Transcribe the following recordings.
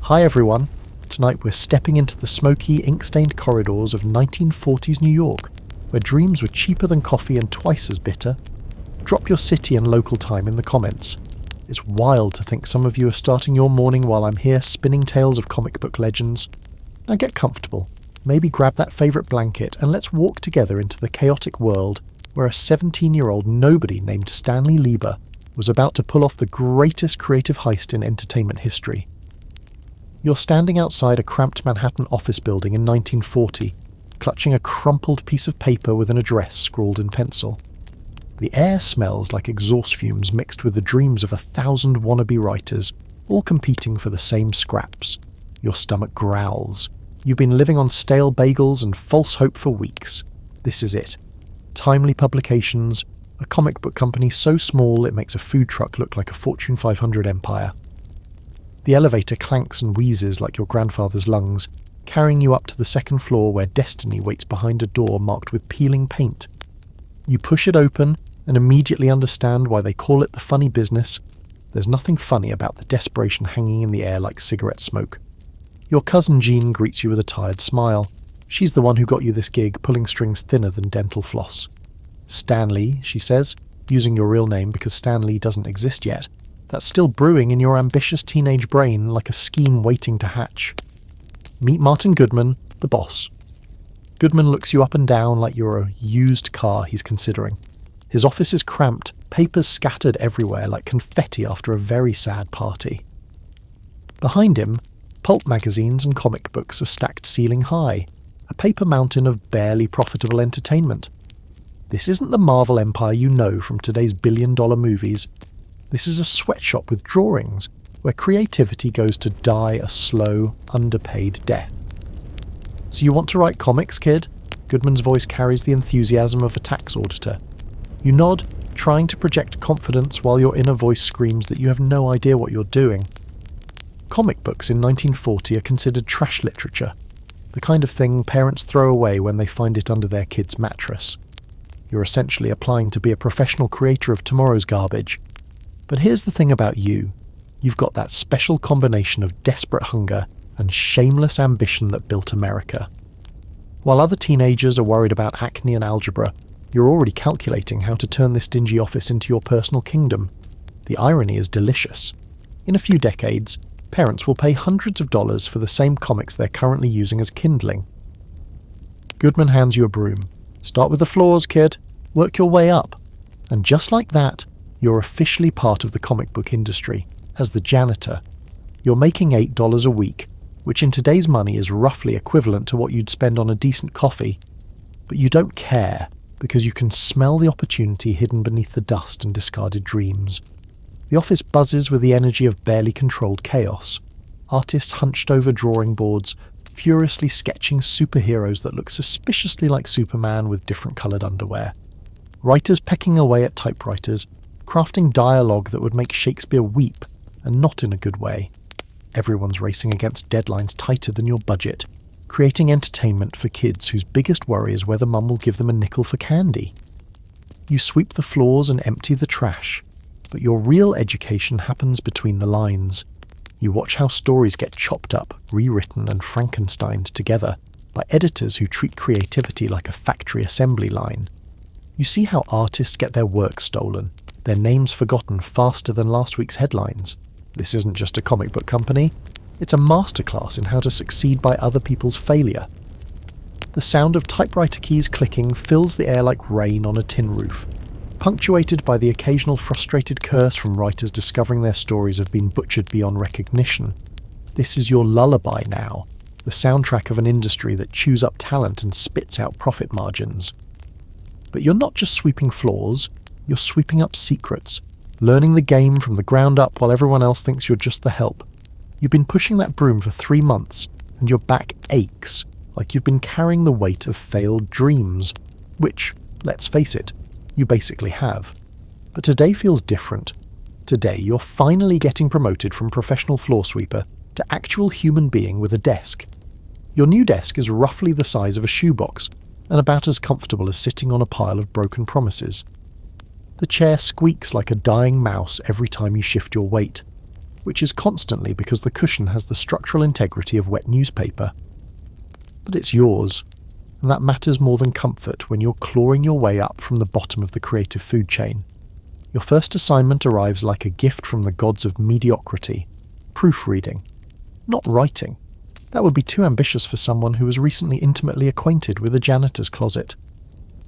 Hi everyone, tonight we're stepping into the smoky, ink-stained corridors of 1940s New York, where dreams were cheaper than coffee and twice as bitter. Drop your city and local time in the comments. It's wild to think some of you are starting your morning while I'm here spinning tales of comic book legends. Now get comfortable, maybe grab that favourite blanket and let's walk together into the chaotic world where a 17-year-old nobody named Stanlee Lieber was about to pull off the greatest creative heist in entertainment history. You're standing outside a cramped Manhattan office building in 1940, clutching a crumpled piece of paper with an address scrawled in pencil. The air smells like exhaust fumes mixed with the dreams of 1,000 wannabe writers, all competing for the same scraps. Your stomach growls. You've been living on stale bagels and false hope for weeks. This is it. Timely publications, a comic book company so small it makes a food truck look like a Fortune 500 empire. The elevator clanks and wheezes like your grandfather's lungs, carrying you up to the second floor where destiny waits behind a door marked with peeling paint. You push it open and immediately understand why they call it the funny business. There's nothing funny about the desperation hanging in the air like cigarette smoke. Your cousin Jean greets you with a tired smile. She's the one who got you this gig, pulling strings thinner than dental floss. Stanlee, she says, using your real name because Stanlee doesn't exist yet. That's still brewing in your ambitious teenage brain like a scheme waiting to hatch. Meet Martin Goodman, the boss. Goodman looks you up and down like you're a used car he's considering. His office is cramped, papers scattered everywhere like confetti after a very sad party. Behind him, pulp magazines and comic books are stacked ceiling high, a paper mountain of barely profitable entertainment. This isn't the Marvel empire you know from today's billion-dollar movies. This is a sweatshop with drawings, where creativity goes to die a slow, underpaid death. So you want to write comics, kid? Goodman's voice carries the enthusiasm of a tax auditor. You nod, trying to project confidence while your inner voice screams that you have no idea what you're doing. Comic books in 1940 are considered trash literature, the kind of thing parents throw away when they find it under their kid's mattress. You're essentially applying to be a professional creator of tomorrow's garbage. But here's the thing about you. You've got that special combination of desperate hunger and shameless ambition that built America. While other teenagers are worried about acne and algebra, you're already calculating how to turn this dingy office into your personal kingdom. The irony is delicious. In a few decades, parents will pay hundreds of dollars for the same comics they're currently using as kindling. Goodman hands you a broom. Start with the floors, kid. Work your way up. And just like that, you're officially part of the comic book industry, as the janitor. You're making $8 a week, which in today's money is roughly equivalent to what you'd spend on a decent coffee. But you don't care, because you can smell the opportunity hidden beneath the dust and discarded dreams. The office buzzes with the energy of barely controlled chaos. Artists hunched over drawing boards, furiously sketching superheroes that look suspiciously like Superman with different coloured underwear. Writers pecking away at typewriters, crafting dialogue that would make Shakespeare weep, and not in a good way. Everyone's racing against deadlines tighter than your budget, creating entertainment for kids whose biggest worry is whether mum will give them a nickel for candy. You sweep the floors and empty the trash, but your real education happens between the lines. You watch how stories get chopped up, rewritten and Frankensteined together by editors who treat creativity like a factory assembly line. You see how artists get their work stolen, their names forgotten faster than last week's headlines. This isn't just a comic book company, it's a masterclass in how to succeed by other people's failure. The sound of typewriter keys clicking fills the air like rain on a tin roof, punctuated by the occasional frustrated curse from writers discovering their stories have been butchered beyond recognition. This is your lullaby now, the soundtrack of an industry that chews up talent and spits out profit margins. But you're not just sweeping floors, you're sweeping up secrets, learning the game from the ground up while everyone else thinks you're just the help. You've been pushing that broom for 3 months, and your back aches like you've been carrying the weight of failed dreams, which, let's face it, you basically have. But today feels different. Today you're finally getting promoted from professional floor sweeper to actual human being with a desk. Your new desk is roughly the size of a shoebox, and about as comfortable as sitting on a pile of broken promises. The chair squeaks like a dying mouse every time you shift your weight. which is constantly because the cushion has the structural integrity of wet newspaper. But it's yours, and that matters more than comfort when you're clawing your way up from the bottom of the creative food chain. Your first assignment arrives like a gift from the gods of mediocrity, proofreading, not writing. That would be too ambitious for someone who was recently intimately acquainted with a janitor's closet.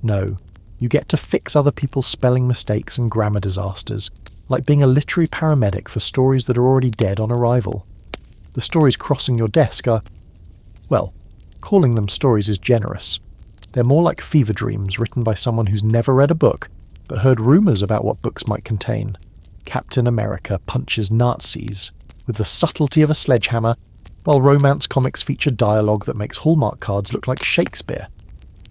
No, you get to fix other people's spelling mistakes and grammar disasters, like being a literary paramedic for stories that are already dead on arrival. The stories crossing your desk are, well, calling them stories is generous. They're more like fever dreams written by someone who's never read a book, but heard rumours about what books might contain. Captain America punches Nazis with the subtlety of a sledgehammer, while romance comics feature dialogue that makes Hallmark cards look like Shakespeare.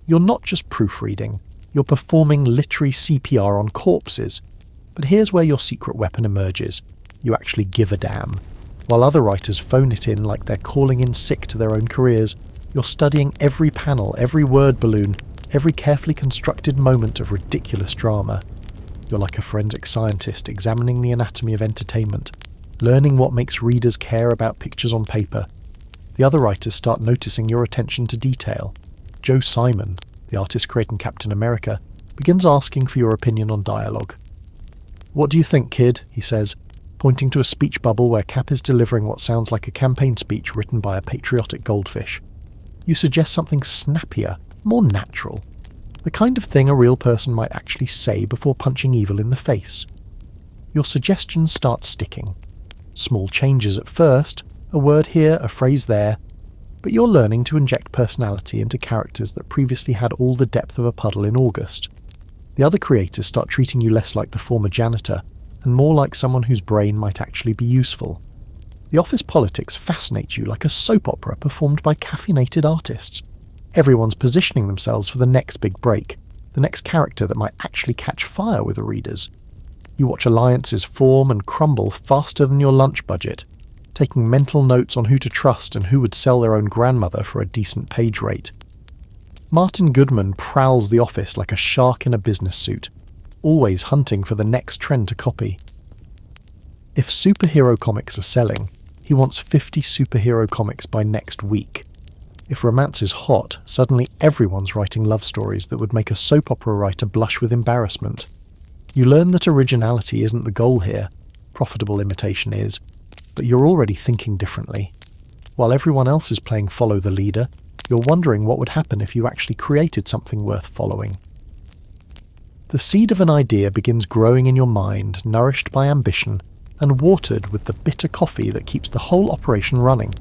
You're not just proofreading, you're performing literary CPR on corpses. But here's where your secret weapon emerges. You actually give a damn. While other writers phone it in like they're calling in sick to their own careers, you're studying every panel, every word balloon, every carefully constructed moment of ridiculous drama. You're like a forensic scientist examining the anatomy of entertainment, learning what makes readers care about pictures on paper. The other writers start noticing your attention to detail. Joe Simon, the artist creating Captain America, begins asking for your opinion on dialogue. "What do you think, kid?" he says, pointing to a speech bubble where Cap is delivering what sounds like a campaign speech written by a patriotic goldfish. You suggest something snappier, more natural. The kind of thing a real person might actually say before punching evil in the face. Your suggestions start sticking. Small changes at first, a word here, a phrase there, but you're learning to inject personality into characters that previously had all the depth of a puddle in August. The other creators start treating you less like the former janitor, and more like someone whose brain might actually be useful. The office politics fascinate you like a soap opera performed by caffeinated artists. Everyone's positioning themselves for the next big break, the next character that might actually catch fire with the readers. You watch alliances form and crumble faster than your lunch budget, taking mental notes on who to trust and who would sell their own grandmother for a decent page rate. Martin Goodman prowls the office like a shark in a business suit, always hunting for the next trend to copy. If superhero comics are selling, he wants 50 superhero comics by next week. If romance is hot, suddenly everyone's writing love stories that would make a soap opera writer blush with embarrassment. You learn that originality isn't the goal here, profitable imitation is, but you're already thinking differently. While everyone else is playing follow the leader, you're wondering what would happen if you actually created something worth following. The seed of an idea begins growing in your mind, nourished by ambition, and watered with the bitter coffee that keeps the whole operation running.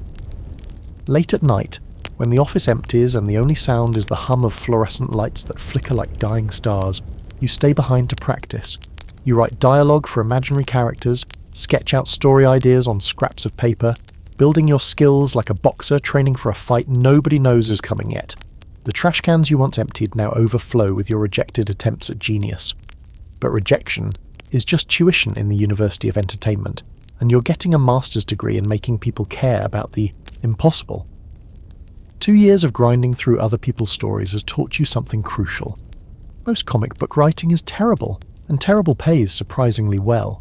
Late at night, when the office empties and the only sound is the hum of fluorescent lights that flicker like dying stars, you stay behind to practice. You write dialogue for imaginary characters, sketch out story ideas on scraps of paper, building your skills like a boxer training for a fight nobody knows is coming yet. The trash cans you once emptied now overflow with your rejected attempts at genius. But rejection is just tuition in the University of Entertainment, and you're getting a master's degree in making people care about the impossible. 2 years of grinding through other people's stories has taught you something crucial. Most comic book writing is terrible, and terrible pays surprisingly well.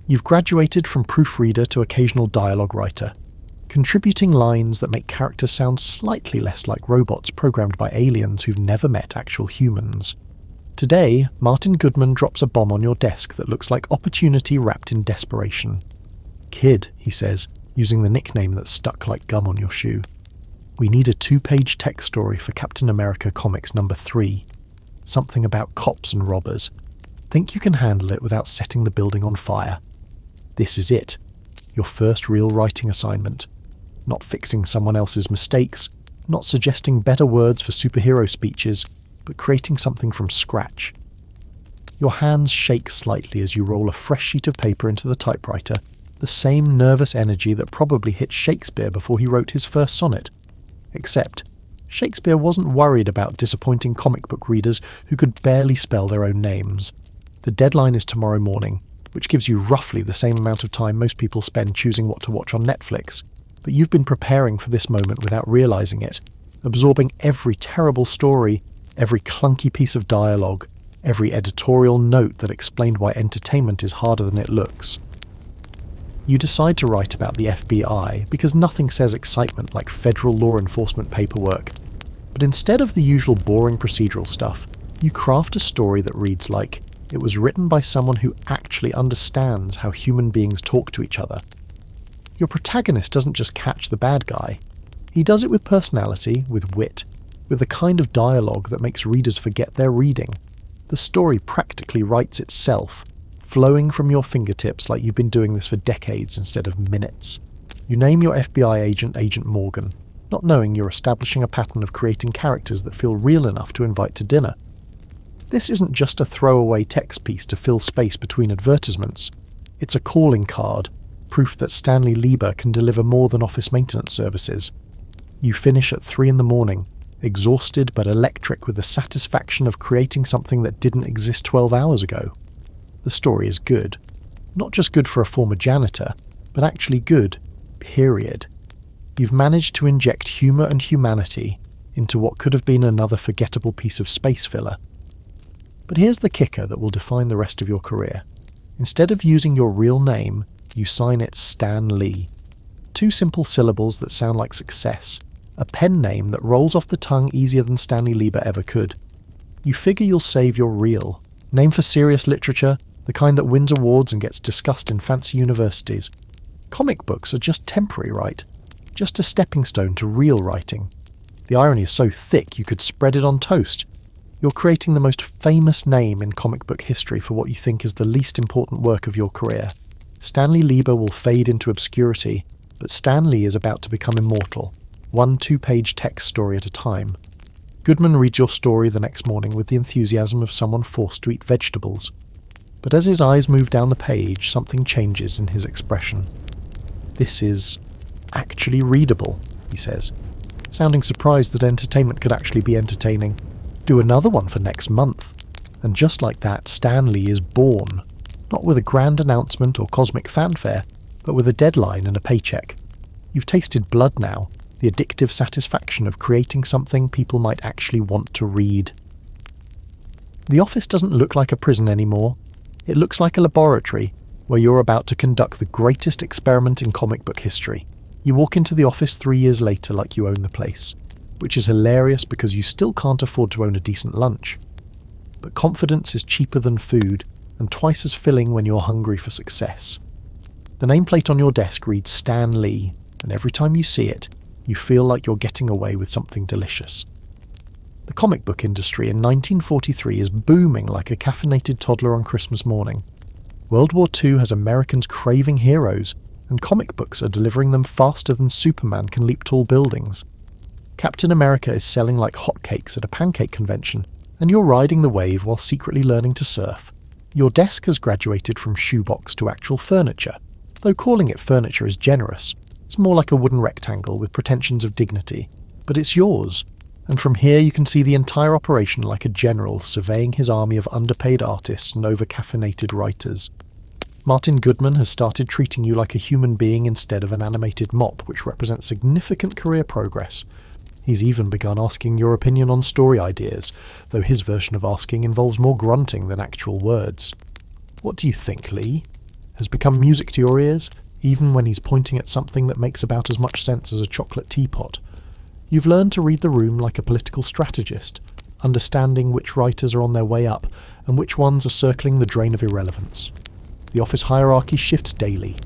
You've graduated from proofreader to occasional dialogue writer, contributing lines that make characters sound slightly less like robots programmed by aliens who've never met actual humans. Today, Martin Goodman drops a bomb on your desk that looks like opportunity wrapped in desperation. "Kid," he says, using the nickname that stuck like gum on your shoe. "We need a 2-page text story for Captain America Comics number 3. Something about cops and robbers. Think you can handle it without setting the building on fire? This is it. Your first real writing assignment. Not fixing someone else's mistakes, not suggesting better words for superhero speeches, but creating something from scratch." Your hands shake slightly as you roll a fresh sheet of paper into the typewriter, the same nervous energy that probably hit Shakespeare before he wrote his first sonnet. Except, Shakespeare wasn't worried about disappointing comic book readers who could barely spell their own names. The deadline is tomorrow morning, which gives you roughly the same amount of time most people spend choosing what to watch on Netflix. But you've been preparing for this moment without realizing it, absorbing every terrible story, every clunky piece of dialogue, every editorial note that explained why entertainment is harder than it looks. You decide to write about the FBI because nothing says excitement like federal law enforcement paperwork. But instead of the usual boring procedural stuff, you craft a story that reads like it was written by someone who actually understands how human beings talk to each other. Your protagonist doesn't just catch the bad guy. He does it with personality, with wit, with the kind of dialogue that makes readers forget they're reading. The story practically writes itself, flowing from your fingertips like you've been doing this for decades instead of minutes. You name your FBI agent Agent Morgan, not knowing you're establishing a pattern of creating characters that feel real enough to invite to dinner. This isn't just a throwaway text piece to fill space between advertisements. It's a calling card, proof that Stanlee Lieber can deliver more than office maintenance services. You finish at 3 a.m, exhausted but electric with the satisfaction of creating something that didn't exist 12 hours ago. The story is good. Not just good for a former janitor, but actually good, period. You've managed to inject humour and humanity into what could have been another forgettable piece of space filler. But here's the kicker that will define the rest of your career. Instead of using your real name, you sign it Stanlee. 2 simple syllables that sound like success. A pen name that rolls off the tongue easier than Stanlee Lieber ever could. You figure you'll save your real name for serious literature, the kind that wins awards and gets discussed in fancy universities. Comic books are just temporary, right? Just a stepping stone to real writing. The irony is so thick you could spread it on toast. You're creating the most famous name in comic book history for what you think is the least important work of your career. Stanlee Lieber will fade into obscurity, but Stan Lee is about to become immortal, 1 2-page text story at a time. Goodman reads your story the next morning with the enthusiasm of someone forced to eat vegetables. But as his eyes move down the page, something changes in his expression. "This is actually readable," he says, sounding surprised that entertainment could actually be entertaining. "Do another one for next month." And just like that, Stanlee is born, not with a grand announcement or cosmic fanfare, but with a deadline and a paycheck. You've tasted blood now, the addictive satisfaction of creating something people might actually want to read. The office doesn't look like a prison anymore. It looks like a laboratory where you're about to conduct the greatest experiment in comic book history. You walk into the office 3 years later like you own the place, which is hilarious because you still can't afford to own a decent lunch. But confidence is cheaper than food and twice as filling when you're hungry for success. The nameplate on your desk reads Stan Lee, and every time you see it, you feel like you're getting away with something delicious. The comic book industry in 1943 is booming like a caffeinated toddler on Christmas morning. World War II has Americans craving heroes, and comic books are delivering them faster than Superman can leap tall buildings. Captain America is selling like hotcakes at a pancake convention, and you're riding the wave while secretly learning to surf. Your desk has graduated from shoebox to actual furniture, though calling it furniture is generous. It's more like a wooden rectangle with pretensions of dignity, but it's yours. And from here you can see the entire operation like a general surveying his army of underpaid artists and over-caffeinated writers. Martin Goodman has started treating you like a human being instead of an animated mop, which represents significant career progress. He's even begun asking your opinion on story ideas, though his version of asking involves more grunting than actual words. What do you think, Lee? Has become music to your ears, even when he's pointing at something that makes about as much sense as a chocolate teapot? You've learned to read the room like a political strategist, understanding which writers are on their way up and which ones are circling the drain of irrelevance. The office hierarchy shifts daily.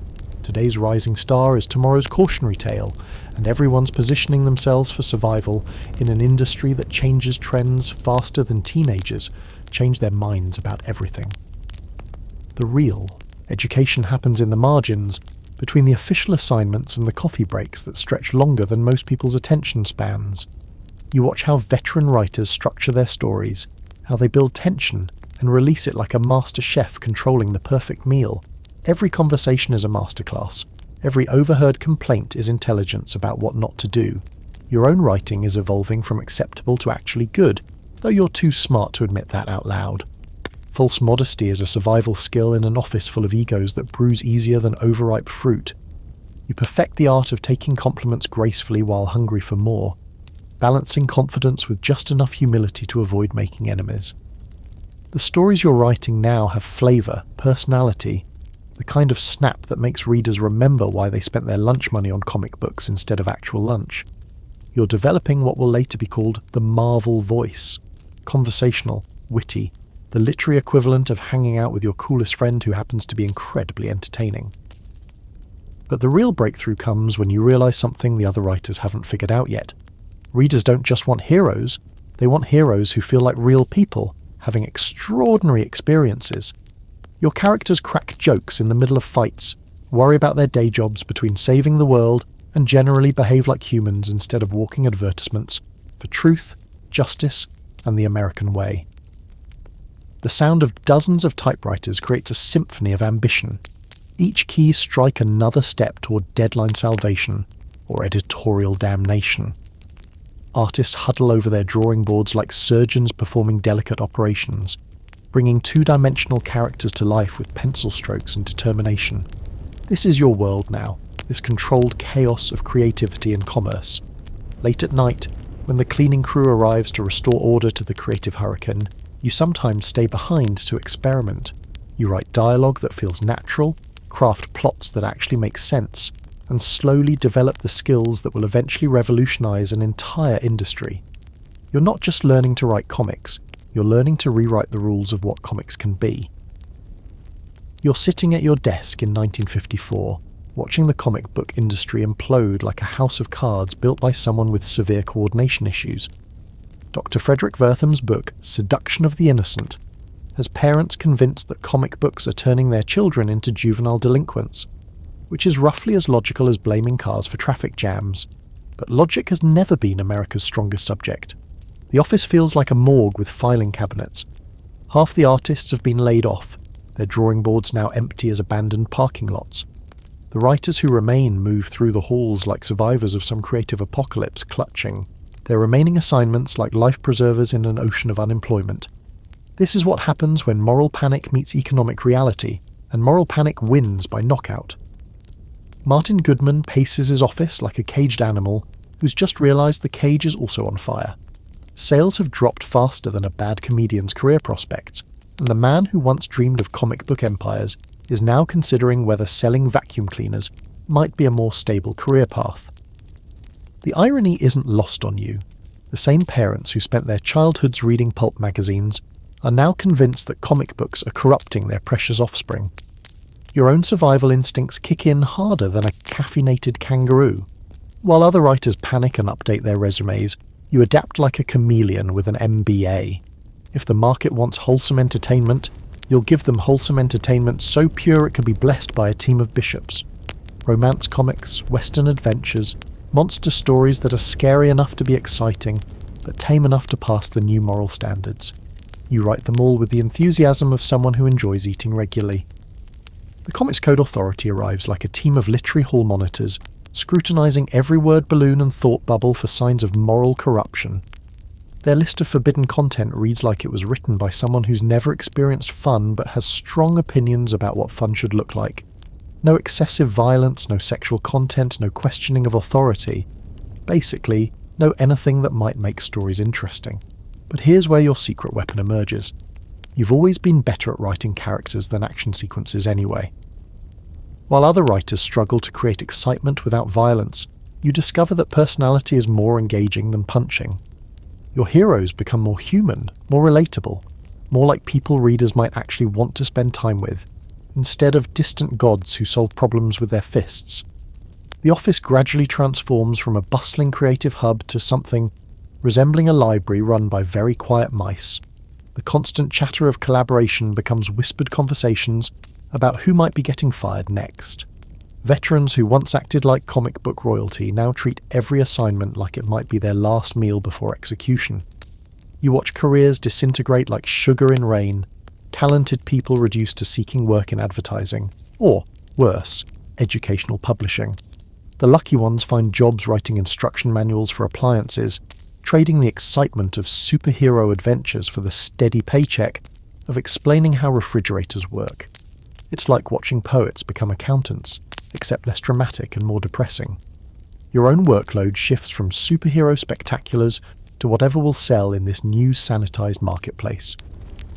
Today's rising star is tomorrow's cautionary tale, and everyone's positioning themselves for survival in an industry that changes trends faster than teenagers change their minds about everything. The real education happens in the margins, between the official assignments and the coffee breaks that stretch longer than most people's attention spans. You watch how veteran writers structure their stories, how they build tension and release it like a master chef controlling the perfect meal. Every conversation is a masterclass. Every overheard complaint is intelligence about what not to do. Your own writing is evolving from acceptable to actually good, though you're too smart to admit that out loud. False modesty is a survival skill in an office full of egos that bruise easier than overripe fruit. You perfect the art of taking compliments gracefully while hungry for more, balancing confidence with just enough humility to avoid making enemies. The stories you're writing now have flavour, personality. the kind of snap that makes readers remember why they spent their lunch money on comic books instead of actual lunch. You're developing what will later be called the Marvel voice. Conversational, witty, the literary equivalent of hanging out with your coolest friend who happens to be incredibly entertaining. But the real breakthrough comes when you realise something the other writers haven't figured out yet. Readers don't just want heroes, they want heroes who feel like real people, having extraordinary experiences. Your characters crack jokes in the middle of fights, worry about their day jobs between saving the world, and generally behave like humans instead of walking advertisements for truth, justice, and the American way. The sound of dozens of typewriters creates a symphony of ambition. Each key strike another step toward deadline salvation or editorial damnation. Artists huddle over their drawing boards like surgeons performing delicate operations, bringing two-dimensional characters to life with pencil strokes and determination. This is your world now, this controlled chaos of creativity and commerce. Late at night, when the cleaning crew arrives to restore order to the creative hurricane, you sometimes stay behind to experiment. You write dialogue that feels natural, craft plots that actually make sense, and slowly develop the skills that will eventually revolutionize an entire industry. You're not just learning to write comics, you're learning to rewrite the rules of what comics can be. You're sitting at your desk in 1954, watching the comic book industry implode like a house of cards built by someone with severe coordination issues. Dr. Frederick Wertham's book, Seduction of the Innocent, has parents convinced that comic books are turning their children into juvenile delinquents, which is roughly as logical as blaming cars for traffic jams. But logic has never been America's strongest subject. The office feels like a morgue with filing cabinets. Half the artists have been laid off, their drawing boards now empty as abandoned parking lots. The writers who remain move through the halls like survivors of some creative apocalypse, clutching their remaining assignments like life preservers in an ocean of unemployment. This is what happens when moral panic meets economic reality, and moral panic wins by knockout. Martin Goodman paces his office like a caged animal who's just realised the cage is also on fire. Sales have dropped faster than a bad comedian's career prospects, and the man who once dreamed of comic book empires is now considering whether selling vacuum cleaners might be a more stable career path. The irony isn't lost on you. The same parents who spent their childhoods reading pulp magazines are now convinced that comic books are corrupting their precious offspring. Your own survival instincts kick in harder than a caffeinated kangaroo. While other writers panic and update their resumes, you adapt like a chameleon with an MBA. If the market wants wholesome entertainment, you'll give them wholesome entertainment so pure it could be blessed by a team of bishops. Romance comics, western adventures, monster stories that are scary enough to be exciting, but tame enough to pass the new moral standards. You write them all with the enthusiasm of someone who enjoys eating regularly. The Comics Code Authority arrives like a team of literary hall monitors, scrutinising every word balloon and thought bubble for signs of moral corruption. Their list of forbidden content reads like it was written by someone who's never experienced fun but has strong opinions about what fun should look like. No excessive violence, no sexual content, no questioning of authority. Basically, no anything that might make stories interesting. But here's where your secret weapon emerges. You've always been better at writing characters than action sequences anyway. While other writers struggle to create excitement without violence, you discover that personality is more engaging than punching. Your heroes become more human, more relatable, more like people readers might actually want to spend time with, instead of distant gods who solve problems with their fists. The office gradually transforms from a bustling creative hub to something resembling a library run by very quiet mice. The constant chatter of collaboration becomes whispered conversations about who might be getting fired next. Veterans who once acted like comic book royalty now treat every assignment like it might be their last meal before execution. You watch careers disintegrate like sugar in rain, talented people reduced to seeking work in advertising, or, worse, educational publishing. The lucky ones find jobs writing instruction manuals for appliances, trading the excitement of superhero adventures for the steady paycheck of explaining how refrigerators work. It's like watching poets become accountants, except less dramatic and more depressing. Your own workload shifts from superhero spectaculars to whatever will sell in this new sanitized marketplace.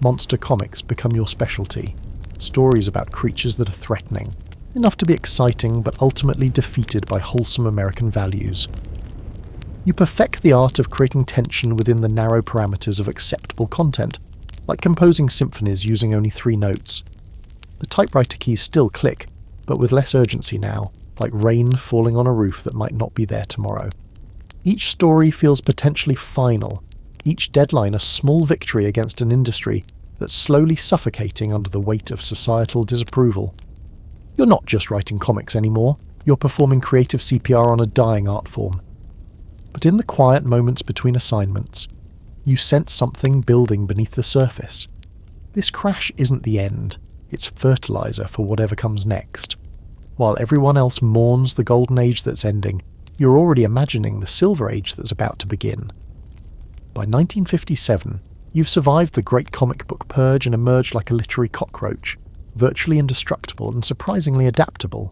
Monster comics become your specialty. stories about creatures that are threatening, enough to be exciting but ultimately defeated by wholesome American values. You perfect the art of creating tension within the narrow parameters of acceptable content, like composing symphonies using only 3 notes. The typewriter keys still click, but with less urgency now, like rain falling on a roof that might not be there tomorrow. Each story feels potentially final, each deadline a small victory against an industry that's slowly suffocating under the weight of societal disapproval. You're not just writing comics anymore, you're performing creative CPR on a dying art form. But in the quiet moments between assignments, you sense something building beneath the surface. This crash isn't the end, it's fertilizer for whatever comes next. While everyone else mourns the golden age that's ending, you're already imagining the silver age that's about to begin. By 1957, you've survived the great comic book purge and emerged like a literary cockroach, virtually indestructible and surprisingly adaptable.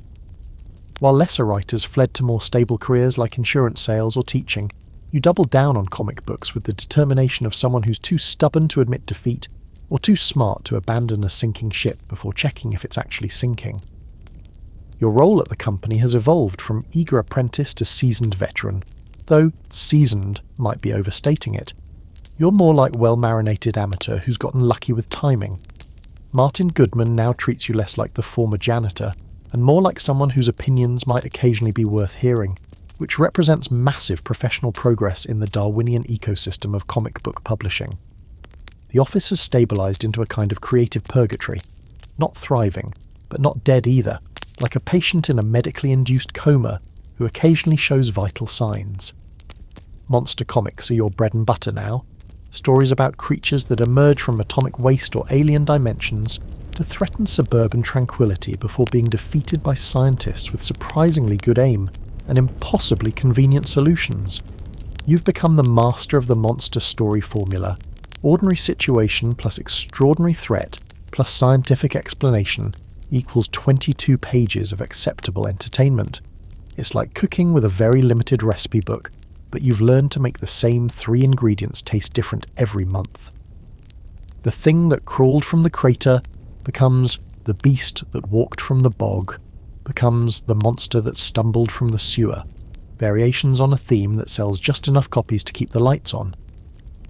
While lesser writers fled to more stable careers like insurance sales or teaching, you doubled down on comic books with the determination of someone who's too stubborn to admit defeat or too smart to abandon a sinking ship before checking if it's actually sinking. Your role at the company has evolved from eager apprentice to seasoned veteran, though seasoned might be overstating it. You're more like well-marinated amateur who's gotten lucky with timing. Martin Goodman now treats you less like the former janitor, and more like someone whose opinions might occasionally be worth hearing, which represents massive professional progress in the Darwinian ecosystem of comic book publishing. The office has stabilised into a kind of creative purgatory, not thriving, but not dead either, like a patient in a medically induced coma who occasionally shows vital signs. Monster comics are your bread and butter now, stories about creatures that emerge from atomic waste or alien dimensions to threaten suburban tranquility before being defeated by scientists with surprisingly good aim and impossibly convenient solutions. You've become the master of the monster story formula. Ordinary situation plus extraordinary threat plus scientific explanation equals 22 pages of acceptable entertainment. It's like cooking with a very limited recipe book, but you've learned to make the same 3 ingredients taste different every month. The thing that crawled from the crater becomes the beast that walked from the bog, becomes the monster that stumbled from the sewer, variations on a theme that sells just enough copies to keep the lights on.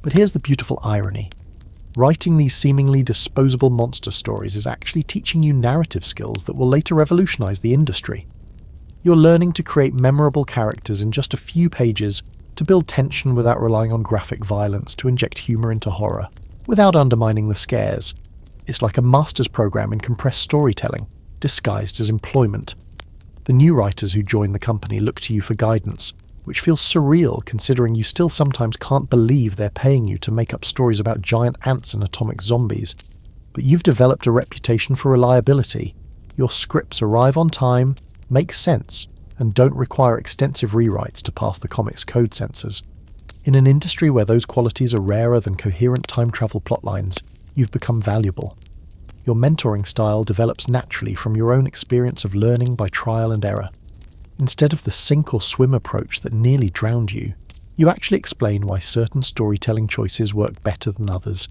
But here's the beautiful irony. Writing these seemingly disposable monster stories is actually teaching you narrative skills that will later revolutionize the industry. You're learning to create memorable characters in just a few pages, to build tension without relying on graphic violence to inject humor into horror, without undermining the scares. It's like a master's program in compressed storytelling, disguised as employment. The new writers who join the company look to you for guidance, which feels surreal considering you still sometimes can't believe they're paying you to make up stories about giant ants and atomic zombies. But you've developed a reputation for reliability. Your scripts arrive on time, make sense, and don't require extensive rewrites to pass the comics code censors. In an industry where those qualities are rarer than coherent time travel plotlines, you've become valuable. Your mentoring style develops naturally from your own experience of learning by trial and error. Instead of the sink or swim approach that nearly drowned you, you actually explain why certain storytelling choices work better than others.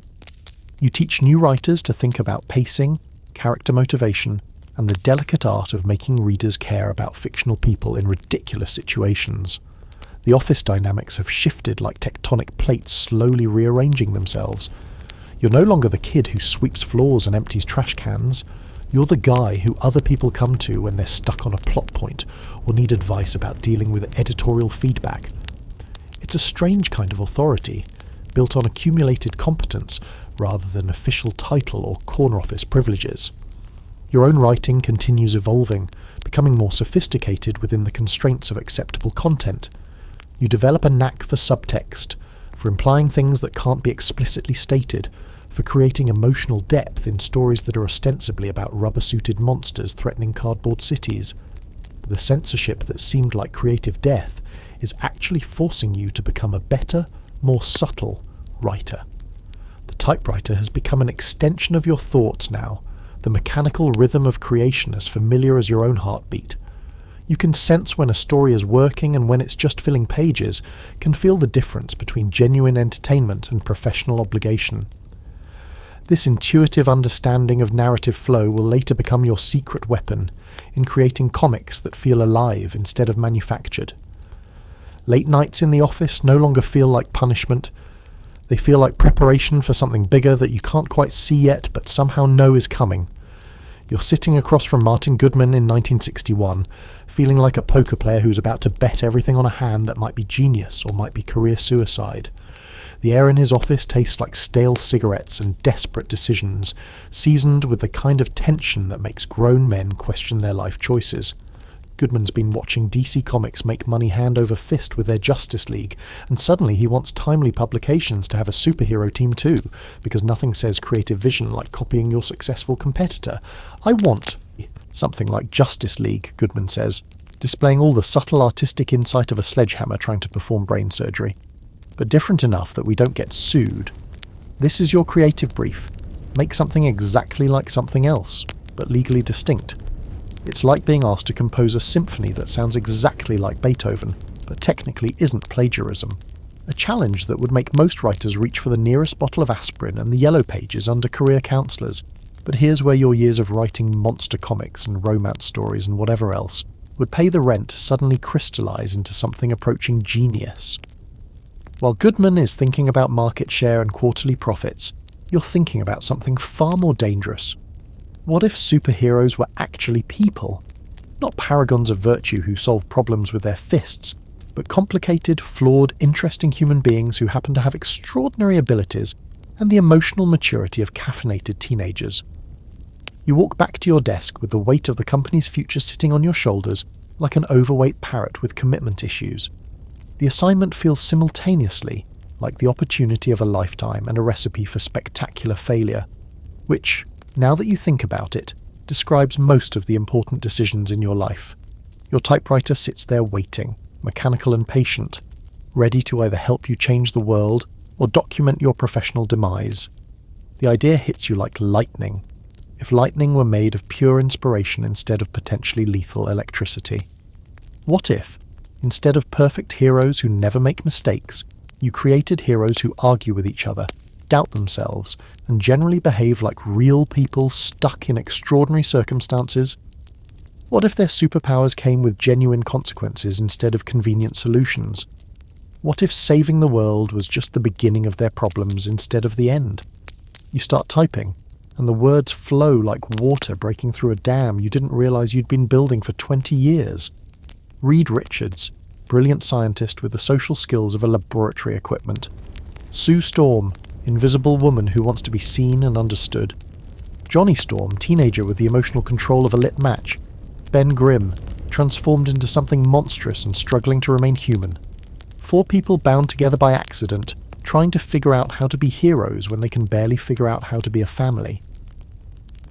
You teach new writers to think about pacing, character motivation, and the delicate art of making readers care about fictional people in ridiculous situations. The office dynamics have shifted like tectonic plates slowly rearranging themselves. You're no longer the kid who sweeps floors and empties trash cans. You're the guy who other people come to when they're stuck on a plot point or need advice about dealing with editorial feedback. It's a strange kind of authority, built on accumulated competence rather than official title or corner office privileges. Your own writing continues evolving, becoming more sophisticated within the constraints of acceptable content. You develop a knack for subtext, for implying things that can't be explicitly stated, for creating emotional depth in stories that are ostensibly about rubber-suited monsters threatening cardboard cities. The censorship that seemed like creative death is actually forcing you to become a better, more subtle writer. The typewriter has become an extension of your thoughts now, the mechanical rhythm of creation as familiar as your own heartbeat. You can sense when a story is working and when it's just filling pages, can feel the difference between genuine entertainment and professional obligation. This intuitive understanding of narrative flow will later become your secret weapon in creating comics that feel alive instead of manufactured. Late nights in the office no longer feel like punishment. They feel like preparation for something bigger that you can't quite see yet but somehow know is coming. You're sitting across from Martin Goodman in 1961, feeling like a poker player who's about to bet everything on a hand that might be genius or might be career suicide. The air in his office tastes like stale cigarettes and desperate decisions, seasoned with the kind of tension that makes grown men question their life choices. Goodman's been watching DC Comics make money hand over fist with their Justice League, and suddenly he wants timely publications to have a superhero team too, because nothing says creative vision like copying your successful competitor. I want something like Justice League, Goodman says, displaying all the subtle artistic insight of a sledgehammer trying to perform brain surgery. But different enough that we don't get sued. This is your creative brief. Make something exactly like something else, but legally distinct. It's like being asked to compose a symphony that sounds exactly like Beethoven, but technically isn't plagiarism. A challenge that would make most writers reach for the nearest bottle of aspirin and the yellow pages under career counsellors. But here's where your years of writing monster comics and romance stories and whatever else would pay the rent to suddenly crystallise into something approaching genius. While Goodman is thinking about market share and quarterly profits, you're thinking about something far more dangerous. What if superheroes were actually people? Not paragons of virtue who solve problems with their fists, but complicated, flawed, interesting human beings who happen to have extraordinary abilities and the emotional maturity of caffeinated teenagers. You walk back to your desk with the weight of the company's future sitting on your shoulders like an overweight parrot with commitment issues. The assignment feels simultaneously like the opportunity of a lifetime and a recipe for spectacular failure, which, now that you think about it, describes most of the important decisions in your life. Your typewriter sits there waiting, mechanical and patient, ready to either help you change the world or document your professional demise. The idea hits you like lightning, if lightning were made of pure inspiration instead of potentially lethal electricity. What if, instead of perfect heroes who never make mistakes, you created heroes who argue with each other, doubt themselves, and generally behave like real people stuck in extraordinary circumstances? What if their superpowers came with genuine consequences instead of convenient solutions? What if saving the world was just the beginning of their problems instead of the end? You start typing, and the words flow like water breaking through a dam you didn't realize you'd been building for 20 years. Reed Richards, brilliant scientist with the social skills of a laboratory equipment. Sue Storm, invisible woman who wants to be seen and understood. Johnny Storm, teenager with the emotional control of a lit match. Ben Grimm, transformed into something monstrous and struggling to remain human. 4 people bound together by accident, trying to figure out how to be heroes when they can barely figure out how to be a family.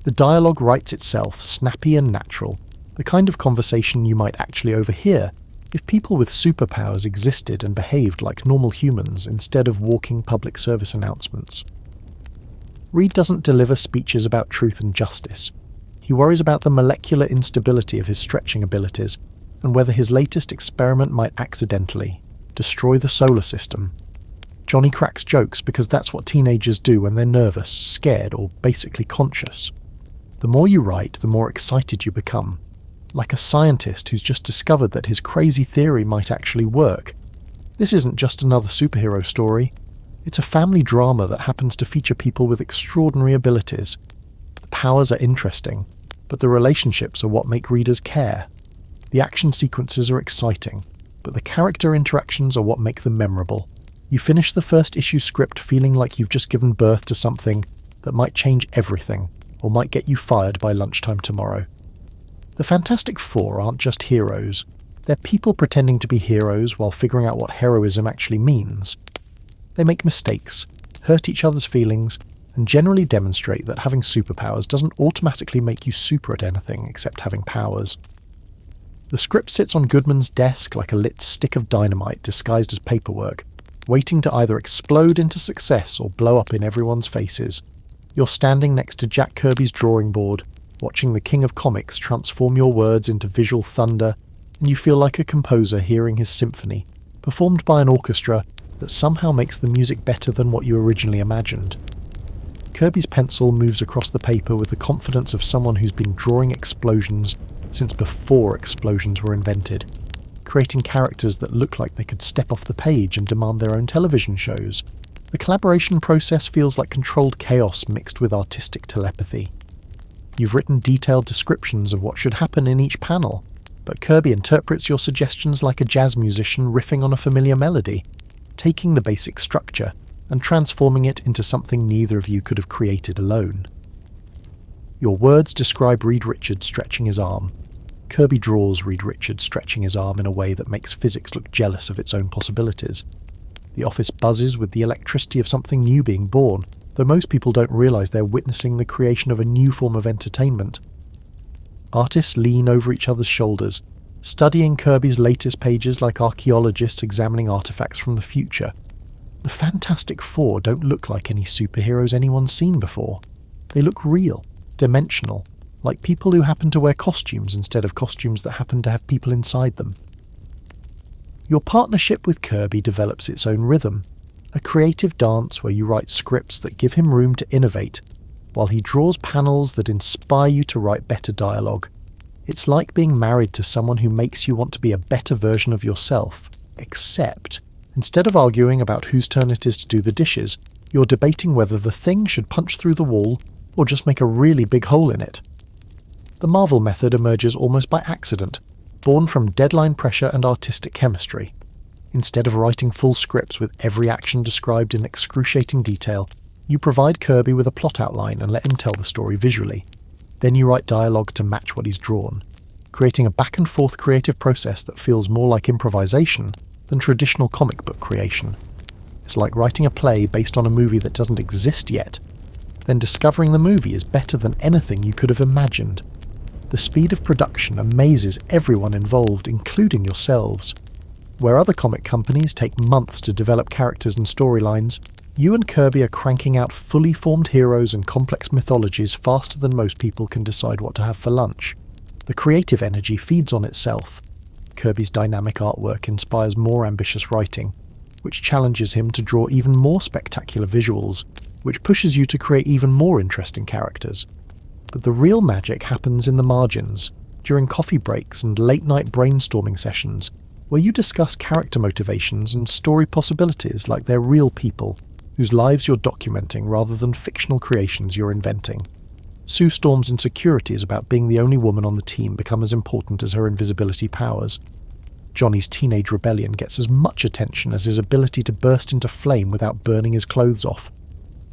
The dialogue writes itself, snappy and natural, the kind of conversation you might actually overhear if people with superpowers existed and behaved like normal humans instead of walking public service announcements. Reed doesn't deliver speeches about truth and justice. He worries about the molecular instability of his stretching abilities and whether his latest experiment might accidentally destroy the solar system. Johnny cracks jokes because that's what teenagers do when they're nervous, scared, or basically conscious. The more you write, the more excited you become. Like a scientist who's just discovered that his crazy theory might actually work. This isn't just another superhero story. It's a family drama that happens to feature people with extraordinary abilities. The powers are interesting, but the relationships are what make readers care. The action sequences are exciting, but the character interactions are what make them memorable. You finish the first issue script feeling like you've just given birth to something that might change everything, or might get you fired by lunchtime tomorrow. The Fantastic Four aren't just heroes. They're people pretending to be heroes while figuring out what heroism actually means. They make mistakes, hurt each other's feelings, and generally demonstrate that having superpowers doesn't automatically make you super at anything except having powers. The script sits on Goodman's desk like a lit stick of dynamite disguised as paperwork, waiting to either explode into success or blow up in everyone's faces. You're standing next to Jack Kirby's drawing board, watching the king of comics transform your words into visual thunder, and you feel like a composer hearing his symphony, performed by an orchestra that somehow makes the music better than what you originally imagined. Kirby's pencil moves across the paper with the confidence of someone who's been drawing explosions since before explosions were invented, creating characters that look like they could step off the page and demand their own television shows. The collaboration process feels like controlled chaos mixed with artistic telepathy. You've written detailed descriptions of what should happen in each panel, but Kirby interprets your suggestions like a jazz musician riffing on a familiar melody, taking the basic structure and transforming it into something neither of you could have created alone. Your words describe Reed Richards stretching his arm. Kirby draws Reed Richards stretching his arm in a way that makes physics look jealous of its own possibilities. The office buzzes with the electricity of something new being born, though most people don't realise they're witnessing the creation of a new form of entertainment. Artists lean over each other's shoulders, studying Kirby's latest pages like archaeologists examining artefacts from the future. The Fantastic Four don't look like any superheroes anyone's seen before. They look real, dimensional, like people who happen to wear costumes instead of costumes that happen to have people inside them. Your partnership with Kirby develops its own rhythm, a creative dance where you write scripts that give him room to innovate, while he draws panels that inspire you to write better dialogue. It's like being married to someone who makes you want to be a better version of yourself, except instead of arguing about whose turn it is to do the dishes, you're debating whether the thing should punch through the wall or just make a really big hole in it. The Marvel method emerges almost by accident, born from deadline pressure and artistic chemistry. Instead of writing full scripts with every action described in excruciating detail, you provide Kirby with a plot outline and let him tell the story visually. Then you write dialogue to match what he's drawn, creating a back-and-forth creative process that feels more like improvisation than traditional comic book creation. It's like writing a play based on a movie that doesn't exist yet, then discovering the movie is better than anything you could have imagined. The speed of production amazes everyone involved, including yourselves. Where other comic companies take months to develop characters and storylines, you and Kirby are cranking out fully formed heroes and complex mythologies faster than most people can decide what to have for lunch. The creative energy feeds on itself. Kirby's dynamic artwork inspires more ambitious writing, which challenges him to draw even more spectacular visuals, which pushes you to create even more interesting characters. But the real magic happens in the margins, during coffee breaks and late-night brainstorming sessions, where you discuss character motivations and story possibilities like they're real people, whose lives you're documenting rather than fictional creations you're inventing. Sue Storm's insecurities about being the only woman on the team become as important as her invisibility powers. Johnny's teenage rebellion gets as much attention as his ability to burst into flame without burning his clothes off.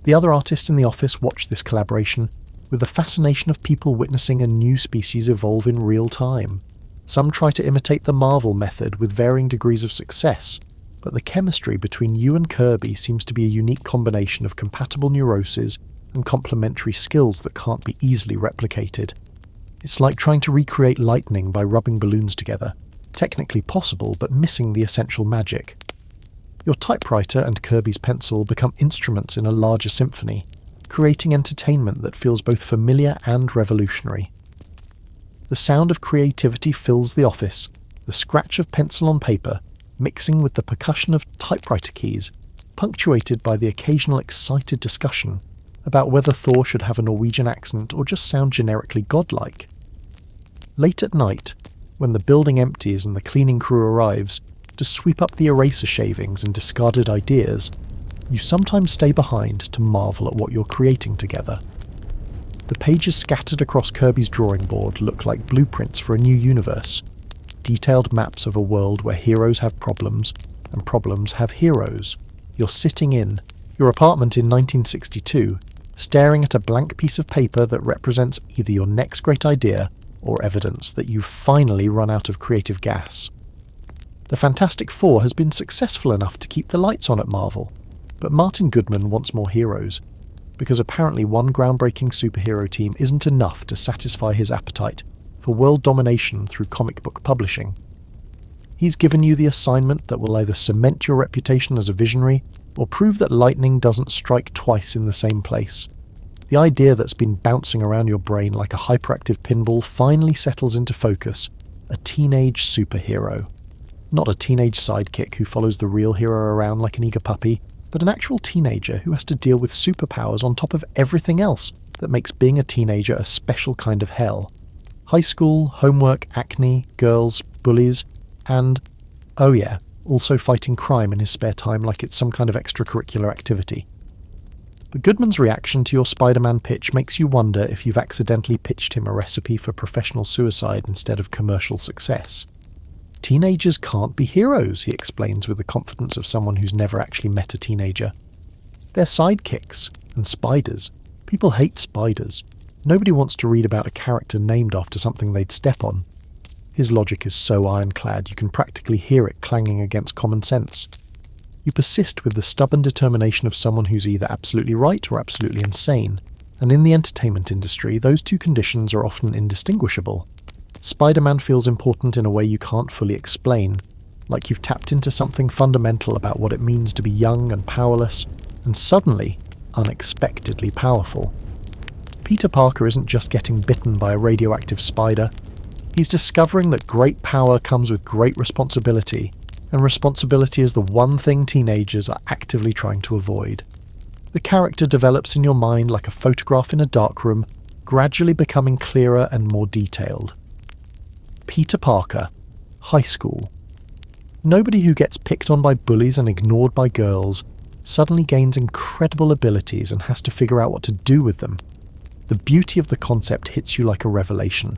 The other artists in the office watch this collaboration with the fascination of people witnessing a new species evolve in real time. Some try to imitate the Marvel method with varying degrees of success, but the chemistry between you and Kirby seems to be a unique combination of compatible neuroses and complementary skills that can't be easily replicated. It's like trying to recreate lightning by rubbing balloons together. Technically possible, but missing the essential magic. Your typewriter and Kirby's pencil become instruments in a larger symphony, creating entertainment that feels both familiar and revolutionary. The sound of creativity fills the office, the scratch of pencil on paper, mixing with the percussion of typewriter keys, punctuated by the occasional excited discussion about whether Thor should have a Norwegian accent or just sound generically godlike. Late at night, when the building empties and the cleaning crew arrives to sweep up the eraser shavings and discarded ideas, you sometimes stay behind to marvel at what you're creating together. The pages scattered across Kirby's drawing board look like blueprints for a new universe, detailed maps of a world where heroes have problems and problems have heroes. You're sitting in your apartment in 1962, staring at a blank piece of paper that represents either your next great idea or evidence that you've finally run out of creative gas. The Fantastic Four has been successful enough to keep the lights on at Marvel, but Martin Goodman wants more heroes, because apparently one groundbreaking superhero team isn't enough to satisfy his appetite for world domination through comic book publishing. He's given you the assignment that will either cement your reputation as a visionary or prove that lightning doesn't strike twice in the same place. The idea that's been bouncing around your brain like a hyperactive pinball finally settles into focus: a teenage superhero. Not a teenage sidekick who follows the real hero around like an eager puppy, but an actual teenager who has to deal with superpowers on top of everything else that makes being a teenager a special kind of hell. High school, homework, acne, girls, bullies, and, oh yeah, also fighting crime in his spare time like it's some kind of extracurricular activity. But Goodman's reaction to your Spider-Man pitch makes you wonder if you've accidentally pitched him a recipe for professional suicide instead of commercial success. Teenagers can't be heroes, he explains with the confidence of someone who's never actually met a teenager. They're sidekicks and spiders. People hate spiders. Nobody wants to read about a character named after something they'd step on. His logic is so ironclad you can practically hear it clanging against common sense. You persist with the stubborn determination of someone who's either absolutely right or absolutely insane, and in the entertainment industry, those two conditions are often indistinguishable. Spider-Man feels important in a way you can't fully explain, like you've tapped into something fundamental about what it means to be young and powerless, and suddenly, unexpectedly powerful. Peter Parker isn't just getting bitten by a radioactive spider, he's discovering that great power comes with great responsibility, and responsibility is the one thing teenagers are actively trying to avoid. The character develops in your mind like a photograph in a darkroom, gradually becoming clearer and more detailed. Peter Parker, high school. Nobody who gets picked on by bullies and ignored by girls suddenly gains incredible abilities and has to figure out what to do with them. The beauty of the concept hits you like a revelation.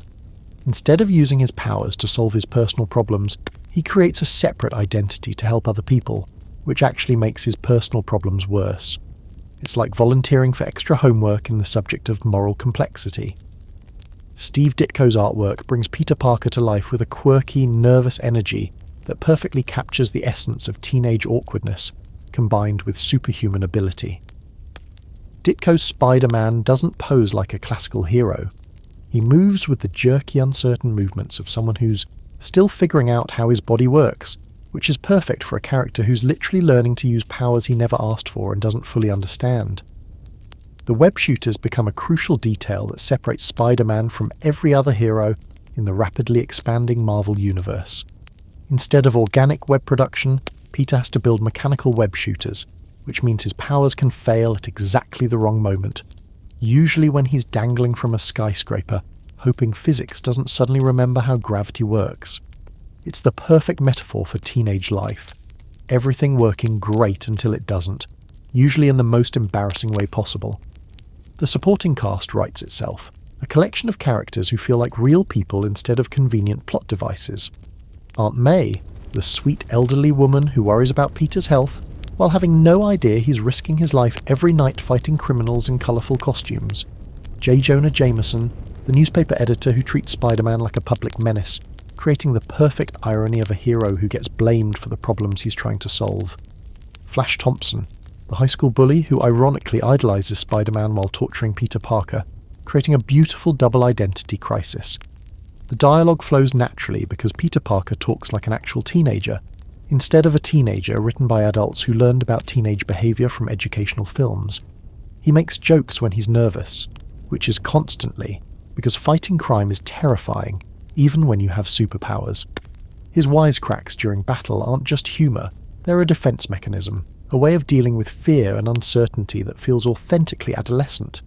Instead of using his powers to solve his personal problems, he creates a separate identity to help other people, which actually makes his personal problems worse. It's like volunteering for extra homework in the subject of moral complexity. Steve Ditko's artwork brings Peter Parker to life with a quirky, nervous energy that perfectly captures the essence of teenage awkwardness, combined with superhuman ability. Ditko's Spider-Man doesn't pose like a classical hero. He moves with the jerky, uncertain movements of someone who's still figuring out how his body works, which is perfect for a character who's literally learning to use powers he never asked for and doesn't fully understand. The web shooters become a crucial detail that separates Spider-Man from every other hero in the rapidly expanding Marvel universe. Instead of organic web production, Peter has to build mechanical web shooters, which means his powers can fail at exactly the wrong moment, usually when he's dangling from a skyscraper, hoping physics doesn't suddenly remember how gravity works. It's the perfect metaphor for teenage life. Everything working great until it doesn't, usually in the most embarrassing way possible. The supporting cast writes itself, a collection of characters who feel like real people instead of convenient plot devices. Aunt May, the sweet elderly woman who worries about Peter's health, while having no idea he's risking his life every night fighting criminals in colourful costumes. J. Jonah Jameson, the newspaper editor who treats Spider-Man like a public menace, creating the perfect irony of a hero who gets blamed for the problems he's trying to solve. Flash Thompson, the high school bully who ironically idolizes Spider-Man while torturing Peter Parker, creating a beautiful double identity crisis. The dialogue flows naturally because Peter Parker talks like an actual teenager, instead of a teenager written by adults who learned about teenage behavior from educational films. He makes jokes when he's nervous, which is constantly, because fighting crime is terrifying, even when you have superpowers. His wisecracks during battle aren't just humour, they're a defence mechanism, a way of dealing with fear and uncertainty that feels authentically adolescent.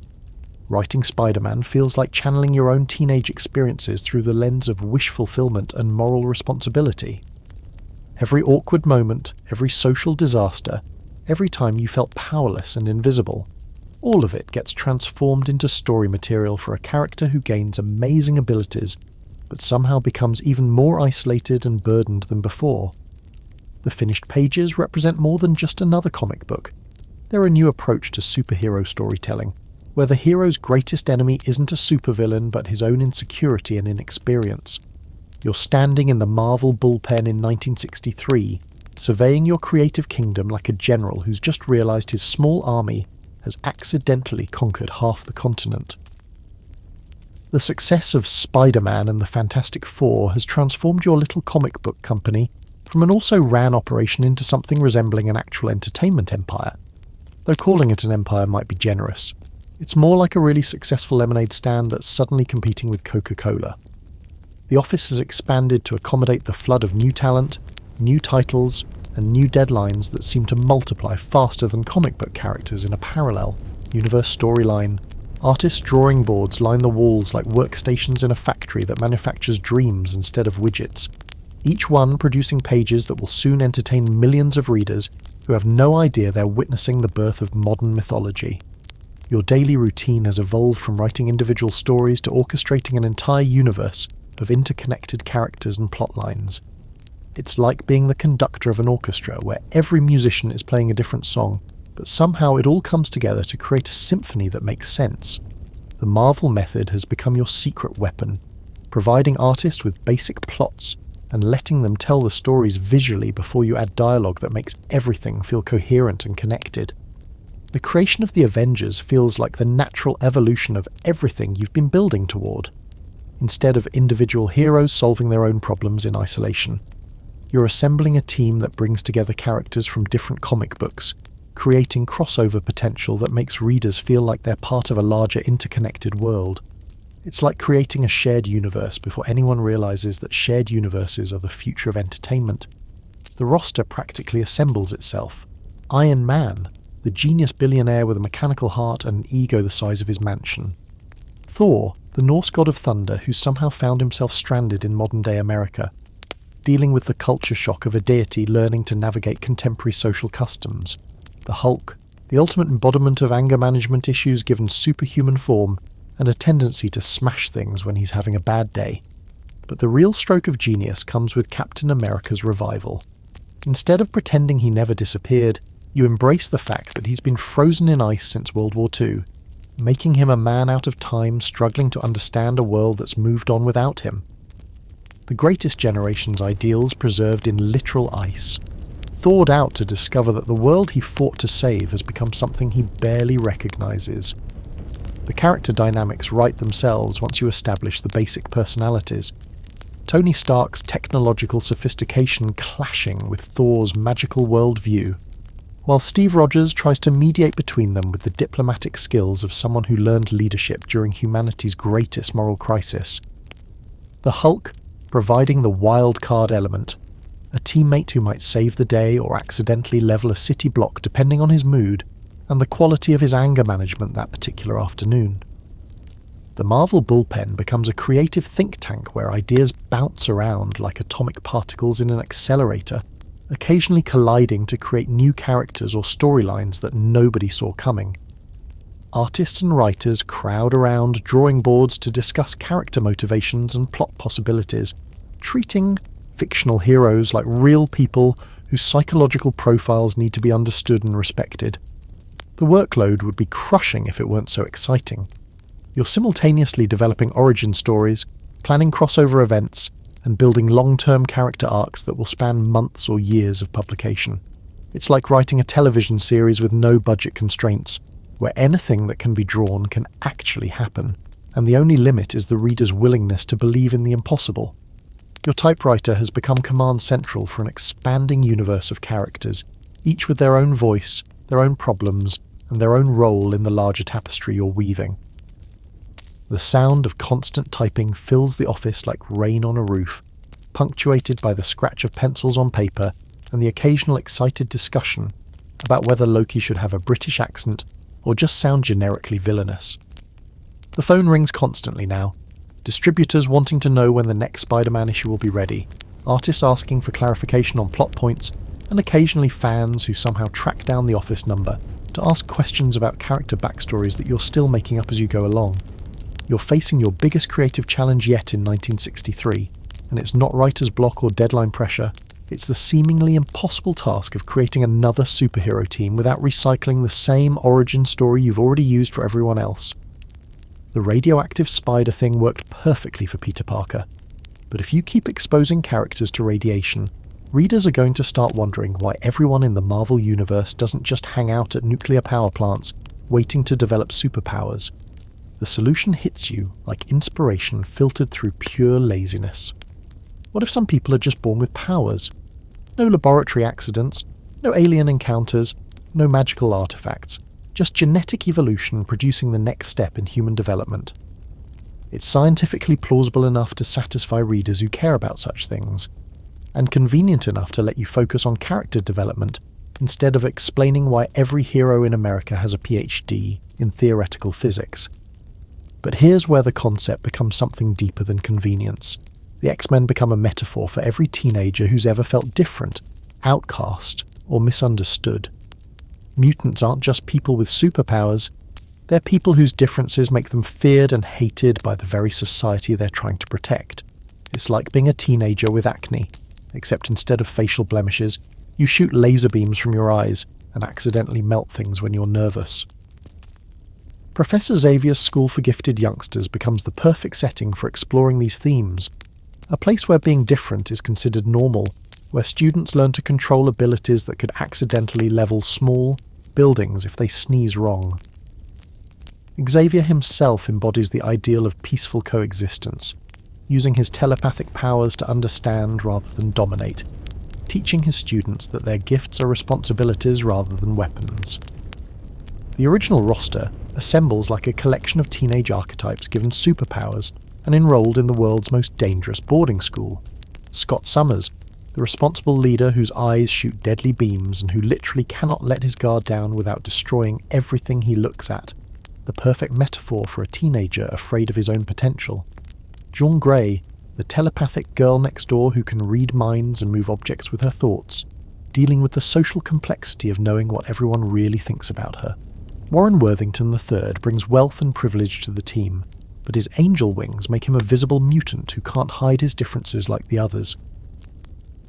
Writing Spider-Man feels like channeling your own teenage experiences through the lens of wish fulfillment and moral responsibility. Every awkward moment, every social disaster, every time you felt powerless and invisible, all of it gets transformed into story material for a character who gains amazing abilities, but somehow becomes even more isolated and burdened than before. The finished pages represent more than just another comic book. They're a new approach to superhero storytelling, where the hero's greatest enemy isn't a supervillain but his own insecurity and inexperience. You're standing in the Marvel bullpen in 1963, surveying your creative kingdom like a general who's just realised his small army has accidentally conquered half the continent. The success of Spider-Man and the Fantastic Four has transformed your little comic book company from an also-ran operation into something resembling an actual entertainment empire. Though calling it an empire might be generous. It's more like a really successful lemonade stand that's suddenly competing with Coca-Cola. The office has expanded to accommodate the flood of new talent, new titles, and new deadlines that seem to multiply faster than comic book characters in a parallel universe storyline. Artists' drawing boards line the walls like workstations in a factory that manufactures dreams instead of widgets, each one producing pages that will soon entertain millions of readers who have no idea they're witnessing the birth of modern mythology. Your daily routine has evolved from writing individual stories to orchestrating an entire universe of interconnected characters and plot lines. It's like being the conductor of an orchestra where every musician is playing a different song, but somehow it all comes together to create a symphony that makes sense. The Marvel method has become your secret weapon, providing artists with basic plots and letting them tell the stories visually before you add dialogue that makes everything feel coherent and connected. The creation of the Avengers feels like the natural evolution of everything you've been building toward, instead of individual heroes solving their own problems in isolation. You're assembling a team that brings together characters from different comic books, creating crossover potential that makes readers feel like they're part of a larger interconnected world. It's like creating a shared universe before anyone realizes that shared universes are the future of entertainment. The roster practically assembles itself. Iron Man, the genius billionaire with a mechanical heart and an ego the size of his mansion. Thor, the Norse god of thunder who somehow found himself stranded in modern-day America, dealing with the culture shock of a deity learning to navigate contemporary social customs. The Hulk, the ultimate embodiment of anger management issues given superhuman form and a tendency to smash things when he's having a bad day. But the real stroke of genius comes with Captain America's revival. Instead of pretending he never disappeared, you embrace the fact that he's been frozen in ice since World War II, making him a man out of time struggling to understand a world that's moved on without him. The greatest generation's ideals preserved in literal ice, thawed out to discover that the world he fought to save has become something he barely recognizes. The character dynamics write themselves once you establish the basic personalities. Tony Stark's technological sophistication clashing with Thor's magical worldview, while Steve Rogers tries to mediate between them with the diplomatic skills of someone who learned leadership during humanity's greatest moral crisis. The Hulk providing the wild card element, a teammate who might save the day or accidentally level a city block depending on his mood and the quality of his anger management that particular afternoon. The Marvel bullpen becomes a creative think tank where ideas bounce around like atomic particles in an accelerator, occasionally colliding to create new characters or storylines that nobody saw coming. Artists and writers crowd around drawing boards to discuss character motivations and plot possibilities, treating fictional heroes like real people whose psychological profiles need to be understood and respected. The workload would be crushing if it weren't so exciting. You're simultaneously developing origin stories, planning crossover events, and building long-term character arcs that will span months or years of publication. It's like writing a television series with no budget constraints, where anything that can be drawn can actually happen, and the only limit is the reader's willingness to believe in the impossible. Your typewriter has become command central for an expanding universe of characters, each with their own voice, their own problems, and their own role in the larger tapestry you're weaving. The sound of constant typing fills the office like rain on a roof, punctuated by the scratch of pencils on paper and the occasional excited discussion about whether Loki should have a British accent or just sound generically villainous. The phone rings constantly now, distributors wanting to know when the next Spider-Man issue will be ready, artists asking for clarification on plot points, and occasionally fans who somehow track down the office number to ask questions about character backstories that you're still making up as you go along. You're facing your biggest creative challenge yet in 1963, and it's not writer's block or deadline pressure. It's the seemingly impossible task of creating another superhero team without recycling the same origin story you've already used for everyone else. The radioactive spider thing worked perfectly for Peter Parker, but if you keep exposing characters to radiation, readers are going to start wondering why everyone in the Marvel universe doesn't just hang out at nuclear power plants waiting to develop superpowers. The solution hits you like inspiration filtered through pure laziness. What if some people are just born with powers? No laboratory accidents, no alien encounters, no magical artifacts, just genetic evolution producing the next step in human development. It's scientifically plausible enough to satisfy readers who care about such things. and convenient enough to let you focus on character development instead of explaining why every hero in America has a PhD in theoretical physics. But here's where the concept becomes something deeper than convenience. The X-Men become a metaphor for every teenager who's ever felt different, outcast, or misunderstood. Mutants aren't just people with superpowers, they're people whose differences make them feared and hated by the very society they're trying to protect. It's like being a teenager with acne, except instead of facial blemishes, you shoot laser beams from your eyes and accidentally melt things when you're nervous. Professor Xavier's School for Gifted Youngsters becomes the perfect setting for exploring these themes, a place where being different is considered normal, where students learn to control abilities that could accidentally level small buildings if they sneeze wrong. Xavier himself embodies the ideal of peaceful coexistence, using his telepathic powers to understand rather than dominate, teaching his students that their gifts are responsibilities rather than weapons. The original roster assembles like a collection of teenage archetypes given superpowers and enrolled in the world's most dangerous boarding school. Scott Summers, the responsible leader whose eyes shoot deadly beams and who literally cannot let his guard down without destroying everything he looks at, the perfect metaphor for a teenager afraid of his own potential. Jean Grey, the telepathic girl next door who can read minds and move objects with her thoughts, dealing with the social complexity of knowing what everyone really thinks about her. Warren Worthington III brings wealth and privilege to the team, but his angel wings make him a visible mutant who can't hide his differences like the others.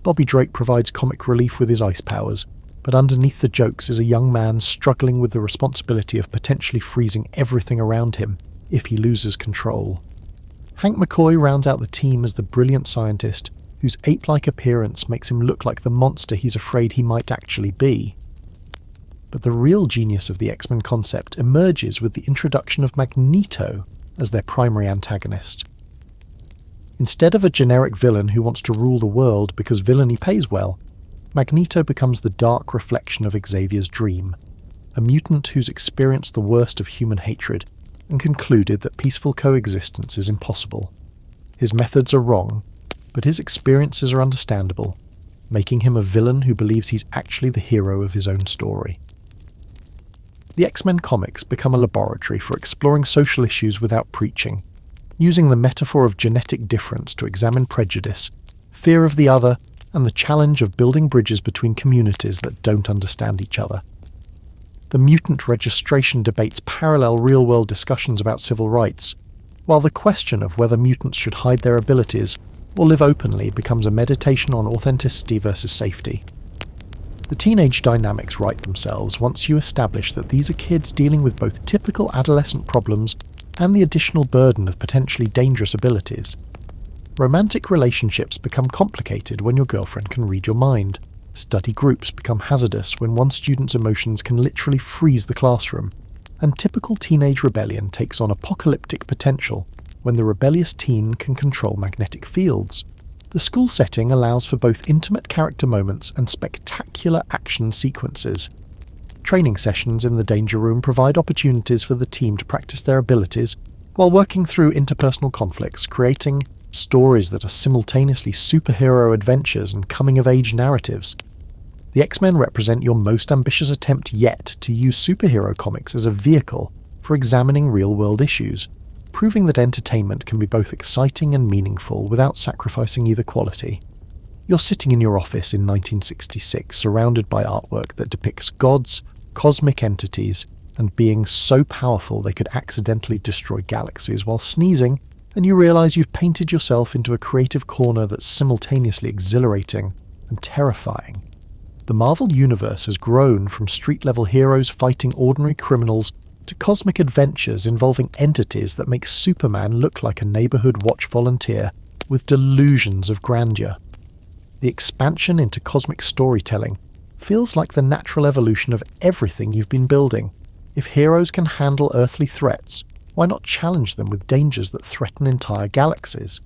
Bobby Drake provides comic relief with his ice powers, but underneath the jokes is a young man struggling with the responsibility of potentially freezing everything around him if he loses control. Hank McCoy rounds out the team as the brilliant scientist whose ape-like appearance makes him look like the monster he's afraid he might actually be. But the real genius of the X-Men concept emerges with the introduction of Magneto as their primary antagonist. Instead of a generic villain who wants to rule the world because villainy pays well, Magneto becomes the dark reflection of Xavier's dream, a mutant who's experienced the worst of human hatred and concluded that peaceful coexistence is impossible. His methods are wrong, but his experiences are understandable, making him a villain who believes he's actually the hero of his own story. The X-Men comics become a laboratory for exploring social issues without preaching, using the metaphor of genetic difference to examine prejudice, fear of the other, and the challenge of building bridges between communities that don't understand each other. The mutant registration debates parallel real-world discussions about civil rights, while the question of whether mutants should hide their abilities or live openly becomes a meditation on authenticity versus safety. The teenage dynamics write themselves once you establish that these are kids dealing with both typical adolescent problems and the additional burden of potentially dangerous abilities. Romantic relationships become complicated when your girlfriend can read your mind. Study groups become hazardous when one student's emotions can literally freeze the classroom. And typical teenage rebellion takes on apocalyptic potential when the rebellious teen can control magnetic fields. The school setting allows for both intimate character moments and spectacular action sequences. Training sessions in the Danger Room provide opportunities for the team to practice their abilities while working through interpersonal conflicts, creating stories that are simultaneously superhero adventures and coming-of-age narratives. The X-Men represent your most ambitious attempt yet to use superhero comics as a vehicle for examining real-world issues, proving that entertainment can be both exciting and meaningful without sacrificing either quality. You're sitting in your office in 1966 surrounded by artwork that depicts gods, cosmic entities, and beings so powerful they could accidentally destroy galaxies while sneezing, and you realise you've painted yourself into a creative corner that's simultaneously exhilarating and terrifying. The Marvel Universe has grown from street-level heroes fighting ordinary criminals to cosmic adventures involving entities that make Superman look like a neighbourhood watch volunteer with delusions of grandeur. The expansion into cosmic storytelling feels like the natural evolution of everything you've been building. If heroes can handle earthly threats, why not challenge them with dangers that threaten entire galaxies?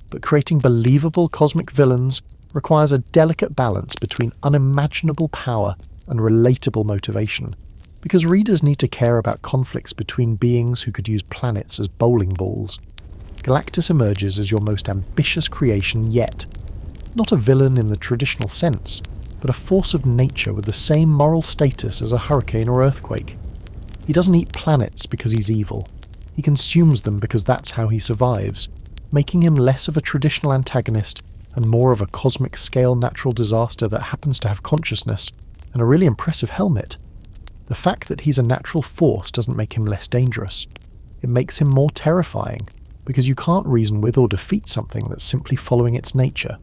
But creating believable cosmic villains requires a delicate balance between unimaginable power and relatable motivation, because readers need to care about conflicts between beings who could use planets as bowling balls. Galactus emerges as your most ambitious creation yet, Not a villain in the traditional sense, but a force of nature with the same moral status as a hurricane or earthquake. He doesn't eat planets because he's evil. He consumes them because that's how he survives, making him less of a traditional antagonist and more of a cosmic-scale natural disaster that happens to have consciousness and a really impressive helmet. The fact that he's a natural force doesn't make him less dangerous. It makes him more terrifying, because you can't reason with or defeat something that's simply following its nature.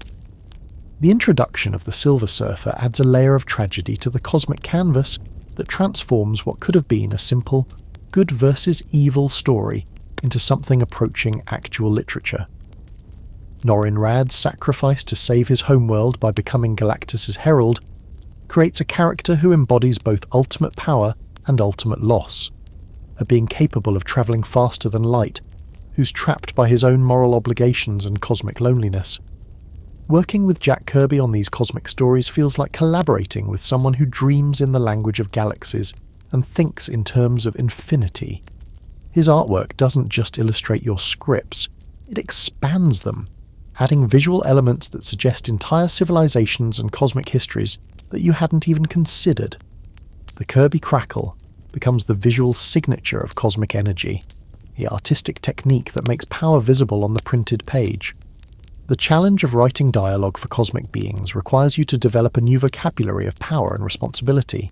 The introduction of the Silver Surfer adds a layer of tragedy to the cosmic canvas that transforms what could have been a simple good versus evil story into something approaching actual literature. Norinrad's sacrifice to save his homeworld by becoming Galactus's herald creates a character who embodies both ultimate power and ultimate loss, a being capable of travelling faster than light, who's trapped by his own moral obligations and cosmic loneliness. Working with Jack Kirby on these cosmic stories feels like collaborating with someone who dreams in the language of galaxies and thinks in terms of infinity. His artwork doesn't just illustrate your scripts, it expands them, adding visual elements that suggest entire civilizations and cosmic histories that you hadn't even considered. The Kirby crackle becomes the visual signature of cosmic energy, the artistic technique that makes power visible on the printed page. The challenge of writing dialogue for cosmic beings requires you to develop a new vocabulary of power and responsibility.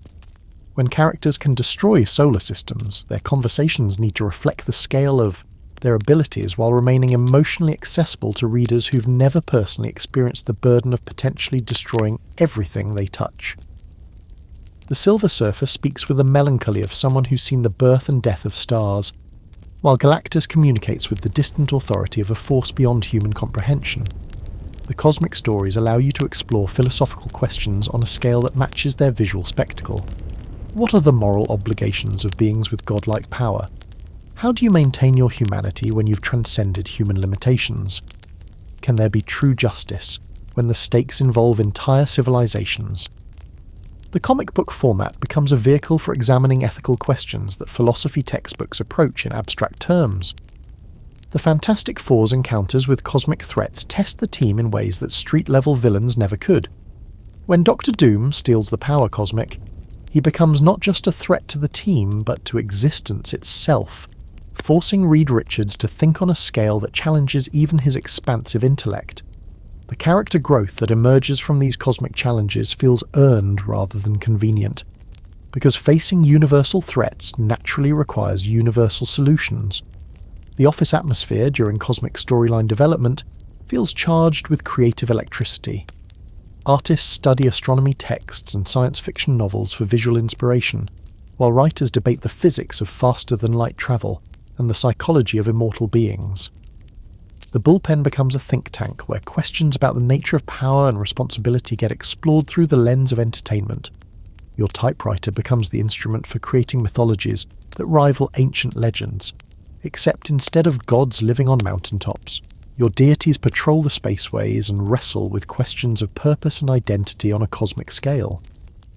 When characters can destroy solar systems, their conversations need to reflect the scale of their abilities while remaining emotionally accessible to readers who've never personally experienced the burden of potentially destroying everything they touch. The Silver Surfer speaks with the melancholy of someone who's seen the birth and death of stars, while Galactus communicates with the distant authority of a force beyond human comprehension. The cosmic stories allow you to explore philosophical questions on a scale that matches their visual spectacle. What are the moral obligations of beings with godlike power? How do you maintain your humanity when you've transcended human limitations? Can there be true justice when the stakes involve entire civilizations? The comic book format becomes a vehicle for examining ethical questions that philosophy textbooks approach in abstract terms. The Fantastic Four's encounters with cosmic threats test the team in ways that street-level villains never could. When Doctor Doom steals the power cosmic, he becomes not just a threat to the team, but to existence itself, forcing Reed Richards to think on a scale that challenges even his expansive intellect. The character growth that emerges from these cosmic challenges feels earned rather than convenient, because facing universal threats naturally requires universal solutions. The office atmosphere during cosmic storyline development feels charged with creative electricity. Artists study astronomy texts and science fiction novels for visual inspiration, while writers debate the physics of faster-than-light travel and the psychology of immortal beings. The bullpen becomes a think tank where questions about the nature of power and responsibility get explored through the lens of entertainment. Your typewriter becomes the instrument for creating mythologies that rival ancient legends, except instead of gods living on mountaintops, your deities patrol the spaceways and wrestle with questions of purpose and identity on a cosmic scale.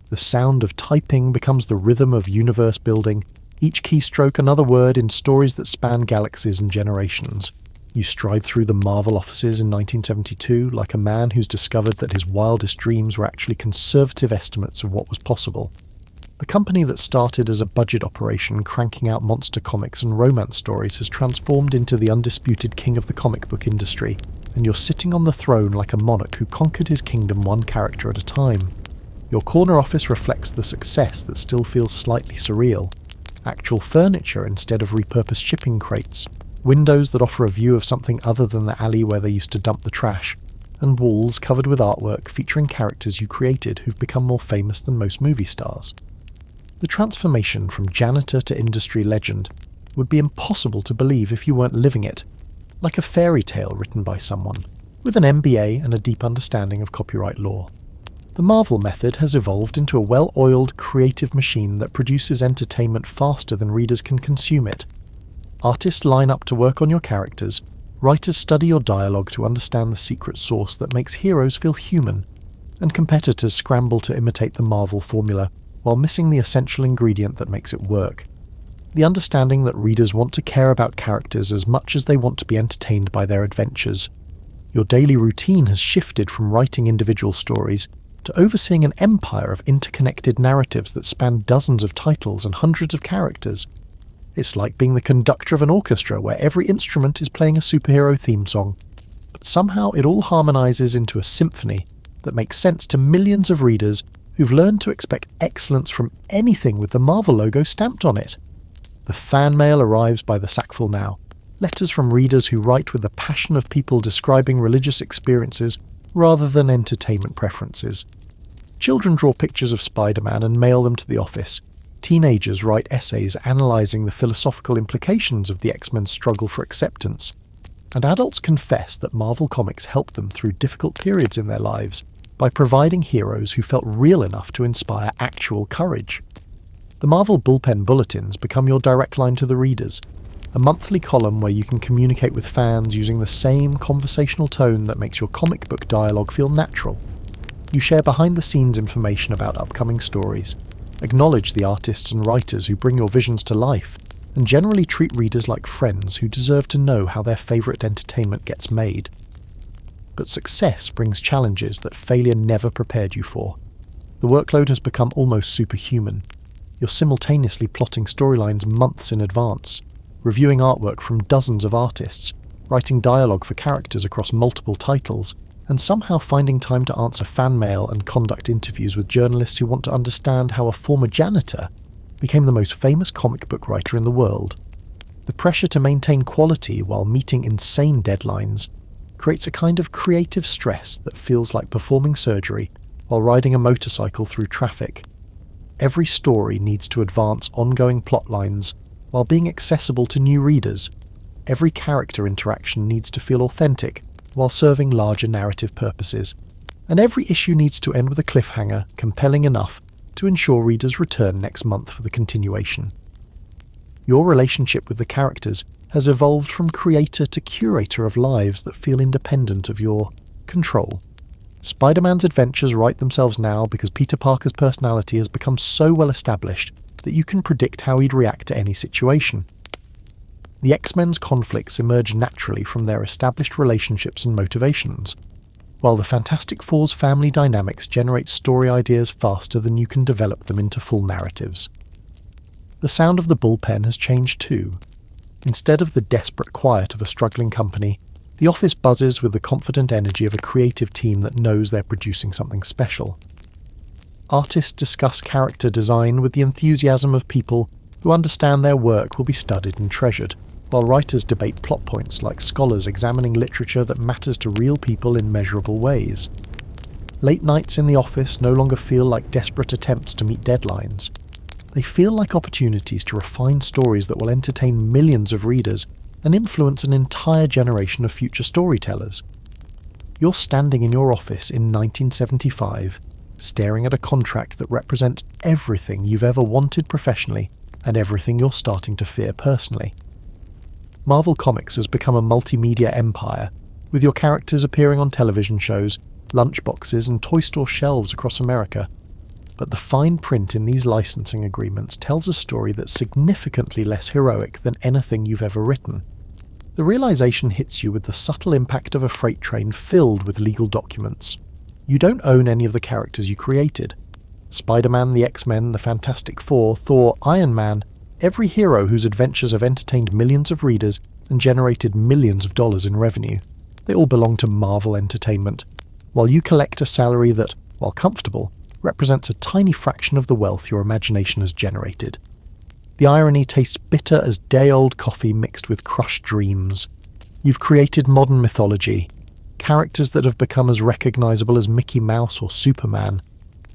The sound of typing becomes the rhythm of universe building, each keystroke another word in stories that span galaxies and generations. You stride through the Marvel offices in 1972 like a man who's discovered that his wildest dreams were actually conservative estimates of what was possible. The company that started as a budget operation cranking out monster comics and romance stories has transformed into the undisputed king of the comic book industry, and you're sitting on the throne like a monarch who conquered his kingdom one character at a time. Your corner office reflects the success that still feels slightly surreal. Actual furniture instead of repurposed shipping crates, windows that offer a view of something other than the alley where they used to dump the trash, and walls covered with artwork featuring characters you created who've become more famous than most movie stars. The transformation from janitor to industry legend would be impossible to believe if you weren't living it, like a fairy tale written by someone, with an MBA and a deep understanding of copyright law. The Marvel method has evolved into a well-oiled, creative machine that produces entertainment faster than readers can consume it. Artists line up to work on your characters, writers study your dialogue to understand the secret sauce that makes heroes feel human, and competitors scramble to imitate the Marvel formula while missing the essential ingredient that makes it work. The understanding that readers want to care about characters as much as they want to be entertained by their adventures. Your daily routine has shifted from writing individual stories to overseeing an empire of interconnected narratives that span dozens of titles and hundreds of characters. It's like being the conductor of an orchestra where every instrument is playing a superhero theme song, but somehow it all harmonizes into a symphony that makes sense to millions of readers who've learned to expect excellence from anything with the Marvel logo stamped on it. The fan mail arrives by the sackful now. Letters from readers who write with the passion of people describing religious experiences rather than entertainment preferences. Children draw pictures of Spider-Man and mail them to the office. Teenagers write essays analysing the philosophical implications of the X-Men's struggle for acceptance. And adults confess that Marvel Comics helped them through difficult periods in their lives by providing heroes who felt real enough to inspire actual courage. The Marvel Bullpen Bulletins become your direct line to the readers, a monthly column where you can communicate with fans using the same conversational tone that makes your comic book dialogue feel natural. You share behind-the-scenes information about upcoming stories, acknowledge the artists and writers who bring your visions to life, and generally treat readers like friends who deserve to know how their favourite entertainment gets made. But success brings challenges that failure never prepared you for. The workload has become almost superhuman. You're simultaneously plotting storylines months in advance, reviewing artwork from dozens of artists, writing dialogue for characters across multiple titles, and somehow finding time to answer fan mail and conduct interviews with journalists who want to understand how a former janitor became the most famous comic book writer in the world. The pressure to maintain quality while meeting insane deadlines creates a kind of creative stress that feels like performing surgery while riding a motorcycle through traffic. Every story needs to advance ongoing plot lines while being accessible to new readers. Every character interaction needs to feel authentic while serving larger narrative purposes. And every issue needs to end with a cliffhanger compelling enough to ensure readers return next month for the continuation. Your relationship with the characters has evolved from creator to curator of lives that feel independent of your control. Spider-Man's adventures write themselves now because Peter Parker's personality has become so well established that you can predict how he'd react to any situation. The X-Men's conflicts emerge naturally from their established relationships and motivations, while the Fantastic Four's family dynamics generate story ideas faster than you can develop them into full narratives. The sound of the bullpen has changed too. Instead of the desperate quiet of a struggling company, the office buzzes with the confident energy of a creative team that knows they're producing something special. Artists discuss character design with the enthusiasm of people who understand their work will be studied and treasured, while writers debate plot points like scholars examining literature that matters to real people in measurable ways. Late nights in the office no longer feel like desperate attempts to meet deadlines. They feel like opportunities to refine stories that will entertain millions of readers and influence an entire generation of future storytellers. You're standing in your office in 1975, staring at a contract that represents everything you've ever wanted professionally and everything you're starting to fear personally. Marvel Comics has become a multimedia empire, with your characters appearing on television shows, lunchboxes and toy store shelves across America. But the fine print in these licensing agreements tells a story that's significantly less heroic than anything you've ever written. The realization hits you with the subtle impact of a freight train filled with legal documents. You don't own any of the characters you created. Spider-Man, the X-Men, the Fantastic Four, Thor, Iron Man, every hero whose adventures have entertained millions of readers and generated millions of dollars in revenue. They all belong to Marvel Entertainment, while you collect a salary that, while comfortable, represents a tiny fraction of the wealth your imagination has generated. The irony tastes bitter as day-old coffee mixed with crushed dreams. You've created modern mythology, characters that have become as recognizable as Mickey Mouse or Superman.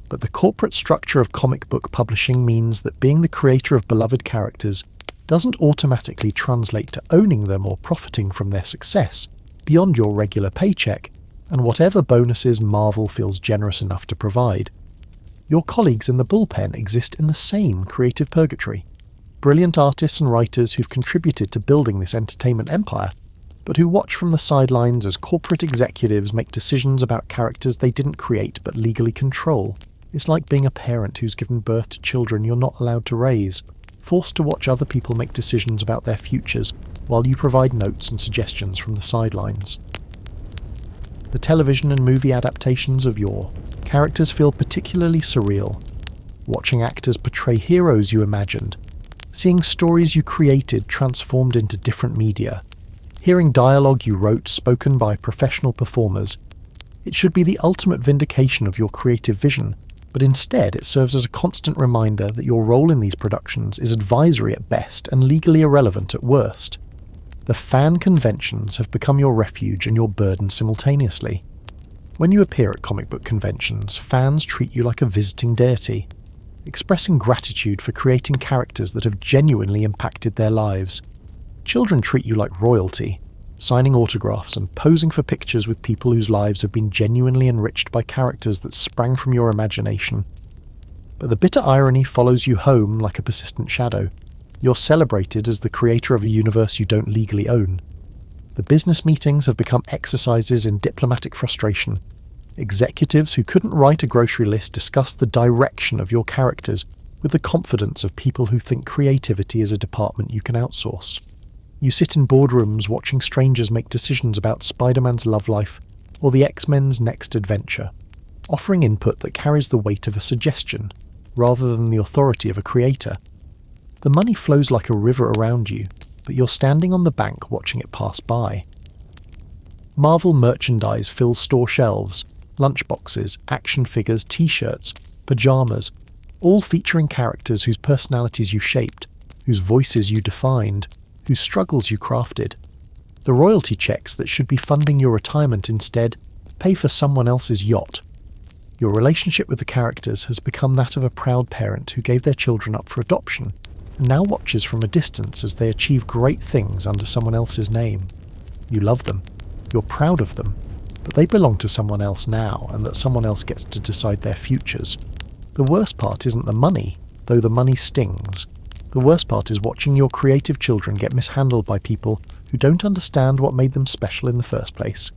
But the corporate structure of comic book publishing means that being the creator of beloved characters doesn't automatically translate to owning them or profiting from their success beyond your regular paycheck and whatever bonuses Marvel feels generous enough to provide. Your colleagues in the bullpen exist in the same creative purgatory. Brilliant artists and writers who've contributed to building this entertainment empire, but who watch from the sidelines as corporate executives make decisions about characters they didn't create but legally control. It's like being a parent who's given birth to children you're not allowed to raise, forced to watch other people make decisions about their futures while you provide notes and suggestions from the sidelines. The television and movie adaptations of yore, characters feel particularly surreal. Watching actors portray heroes you imagined, seeing stories you created transformed into different media, hearing dialogue you wrote spoken by professional performers. It should be the ultimate vindication of your creative vision, but instead it serves as a constant reminder that your role in these productions is advisory at best and legally irrelevant at worst. The fan conventions have become your refuge and your burden simultaneously. When you appear at comic book conventions, fans treat you like a visiting deity, expressing gratitude for creating characters that have genuinely impacted their lives. Children treat you like royalty, signing autographs and posing for pictures with people whose lives have been genuinely enriched by characters that sprang from your imagination. But the bitter irony follows you home like a persistent shadow. You're celebrated as the creator of a universe you don't legally own. The business meetings have become exercises in diplomatic frustration. Executives who couldn't write a grocery list discuss the direction of your characters with the confidence of people who think creativity is a department you can outsource. You sit in boardrooms watching strangers make decisions about Spider-Man's love life or the X-Men's next adventure, offering input that carries the weight of a suggestion rather than the authority of a creator. The money flows like a river around you, but you're standing on the bank watching it pass by. Marvel merchandise fills store shelves, lunchboxes, action figures, t-shirts, pajamas, all featuring characters whose personalities you shaped, whose voices you defined, whose struggles you crafted. The royalty checks that should be funding your retirement instead pay for someone else's yacht. Your relationship with the characters has become that of a proud parent who gave their children up for adoption and now watches from a distance as they achieve great things under someone else's name. You love them, you're proud of them, but they belong to someone else now, and that someone else gets to decide their futures. The worst part isn't the money, though the money stings. The worst part is watching your creative children get mishandled by people who don't understand what made them special in the first place.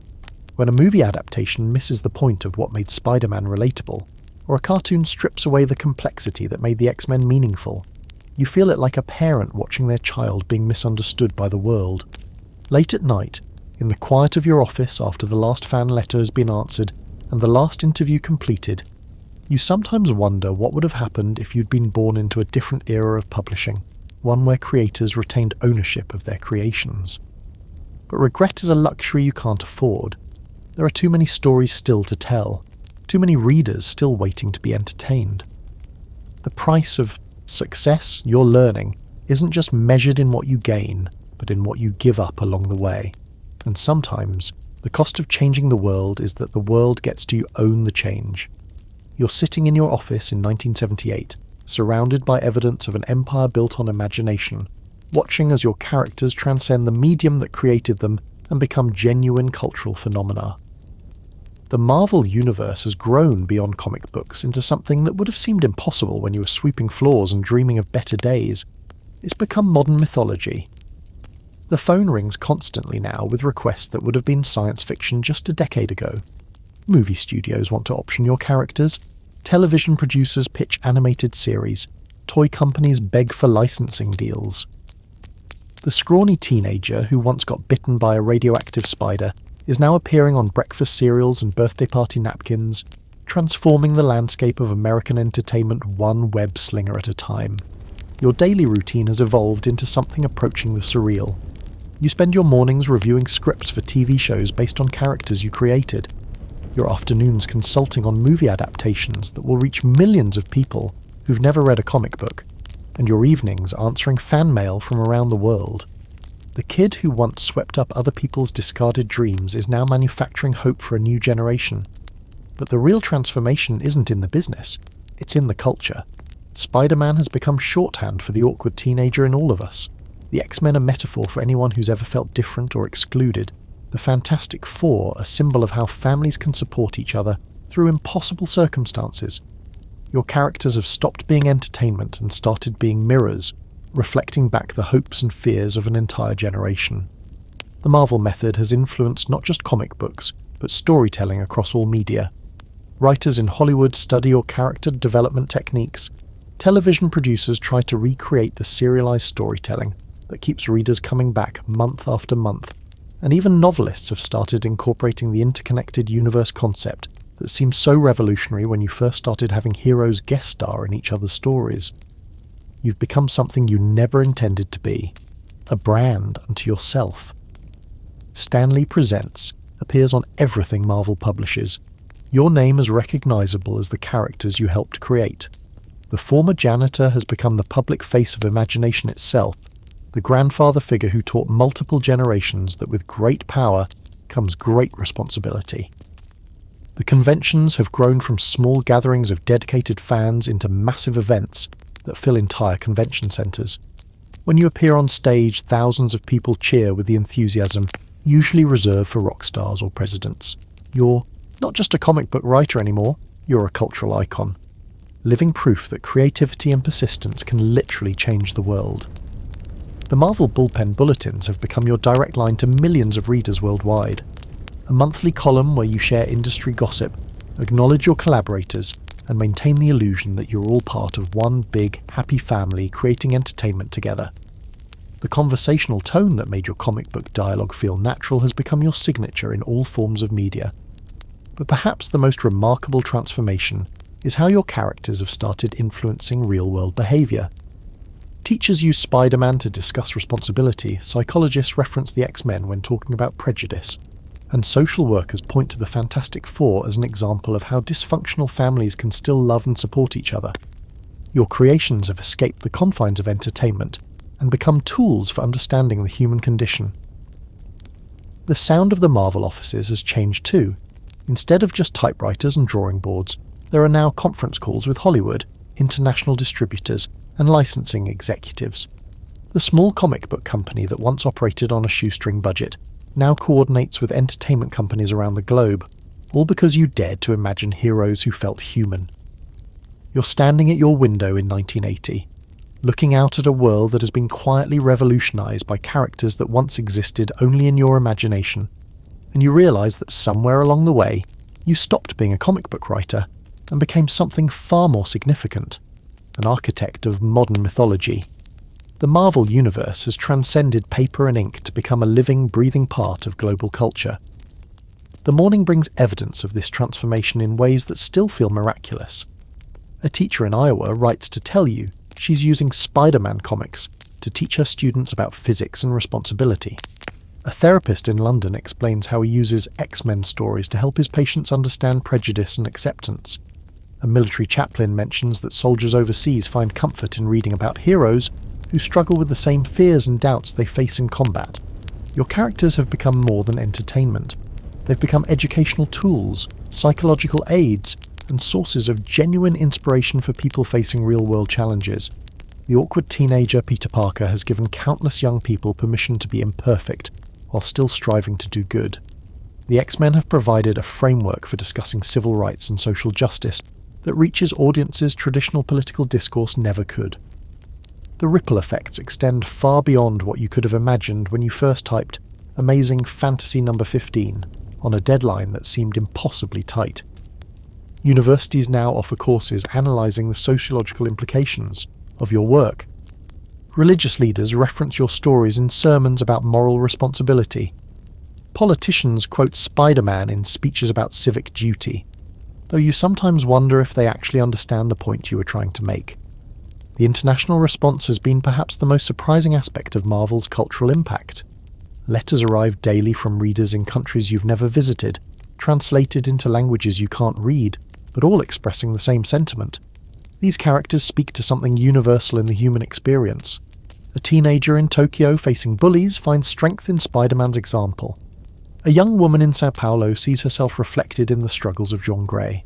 When a movie adaptation misses the point of what made Spider-Man relatable, or a cartoon strips away the complexity that made the X-Men meaningful, you feel it like a parent watching their child being misunderstood by the world. Late at night, in the quiet of your office after the last fan letter has been answered and the last interview completed, you sometimes wonder what would have happened if you'd been born into a different era of publishing, one where creators retained ownership of their creations. But regret is a luxury you can't afford. There are too many stories still to tell, too many readers still waiting to be entertained. The price of success you're learning isn't just measured in what you gain, but in what you give up along the way. And sometimes, the cost of changing the world is that the world gets to own the change. You're sitting in your office in 1978, surrounded by evidence of an empire built on imagination, watching as your characters transcend the medium that created them and become genuine cultural phenomena. The Marvel universe has grown beyond comic books into something that would have seemed impossible when you were sweeping floors and dreaming of better days. It's become modern mythology. The phone rings constantly now with requests that would have been science fiction just a decade ago. Movie studios want to option your characters, television producers pitch animated series, toy companies beg for licensing deals. The scrawny teenager who once got bitten by a radioactive spider is now appearing on breakfast cereals and birthday party napkins, transforming the landscape of American entertainment one web slinger at a time. Your daily routine has evolved into something approaching the surreal. You spend your mornings reviewing scripts for TV shows based on characters you created, your afternoons consulting on movie adaptations that will reach millions of people who've never read a comic book, and your evenings answering fan mail from around the world. The kid who once swept up other people's discarded dreams is now manufacturing hope for a new generation. But the real transformation isn't in the business, it's in the culture. Spider-Man has become shorthand for the awkward teenager in all of us. The X-Men a metaphor for anyone who's ever felt different or excluded. The Fantastic Four a symbol of how families can support each other through impossible circumstances. Your characters have stopped being entertainment and started being mirrors, reflecting back the hopes and fears of an entire generation. The Marvel method has influenced not just comic books, but storytelling across all media. Writers in Hollywood study your character development techniques. Television producers try to recreate the serialized storytelling that keeps readers coming back month after month. And even novelists have started incorporating the interconnected universe concept that seemed so revolutionary when you first started having heroes guest star in each other's stories. You've become something you never intended to be, a brand unto yourself. Stanlee Presents appears on everything Marvel publishes. Your name is recognizable as the characters you helped create. The former janitor has become the public face of imagination itself, the grandfather figure who taught multiple generations that with great power comes great responsibility. The conventions have grown from small gatherings of dedicated fans into massive events that fill entire convention centres. When you appear on stage, thousands of people cheer with the enthusiasm usually reserved for rock stars or presidents. You're not just a comic book writer anymore, you're a cultural icon. Living proof that creativity and persistence can literally change the world. The Marvel Bullpen Bulletins have become your direct line to millions of readers worldwide. A monthly column where you share industry gossip, acknowledge your collaborators, and maintain the illusion that you're all part of one big, happy family creating entertainment together. The conversational tone that made your comic book dialogue feel natural has become your signature in all forms of media. But perhaps the most remarkable transformation is how your characters have started influencing real-world behaviour. Teachers use Spider-Man to discuss responsibility, psychologists reference the X-Men when talking about Prejudice, and social workers point to the Fantastic Four as an example of how dysfunctional families can still love and support each other. Your creations have escaped the confines of entertainment and become tools for understanding the human condition. The sound of the Marvel offices has changed too. Instead of just typewriters and drawing boards, there are now conference calls with Hollywood, international distributors, and licensing executives. The small comic book company that once operated on a shoestring budget now coordinates with entertainment companies around the globe, all because you dared to imagine heroes who felt human. You're standing at your window in 1980, looking out at a world that has been quietly revolutionized by characters that once existed only in your imagination, and you realize that somewhere along the way, you stopped being a comic book writer and became something far more significant, an architect of modern mythology. The Marvel Universe has transcended paper and ink to become a living, breathing part of global culture. The morning brings evidence of this transformation in ways that still feel miraculous. A teacher in Iowa writes to tell you she's using Spider-Man comics to teach her students about physics and responsibility. A therapist in London explains how he uses X-Men stories to help his patients understand prejudice and acceptance. A military chaplain mentions that soldiers overseas find comfort in reading about heroes who struggle with the same fears and doubts they face in combat. Your characters have become more than entertainment. They've become educational tools, psychological aids, and sources of genuine inspiration for people facing real-world challenges. The awkward teenager Peter Parker has given countless young people permission to be imperfect, while still striving to do good. The X-Men have provided a framework for discussing civil rights and social justice that reaches audiences traditional political discourse never could. The ripple effects extend far beyond what you could have imagined when you first typed Amazing Fantasy number 15 on a deadline that seemed impossibly tight. Universities now offer courses analysing the sociological implications of your work. Religious leaders reference your stories in sermons about moral responsibility. Politicians quote Spider-Man in speeches about civic duty, though you sometimes wonder if they actually understand the point you were trying to make. The international response has been perhaps the most surprising aspect of Marvel's cultural impact. Letters arrive daily from readers in countries you've never visited, translated into languages you can't read, but all expressing the same sentiment. These characters speak to something universal in the human experience. A teenager in Tokyo facing bullies finds strength in Spider-Man's example. A young woman in Sao Paulo sees herself reflected in the struggles of John Gray.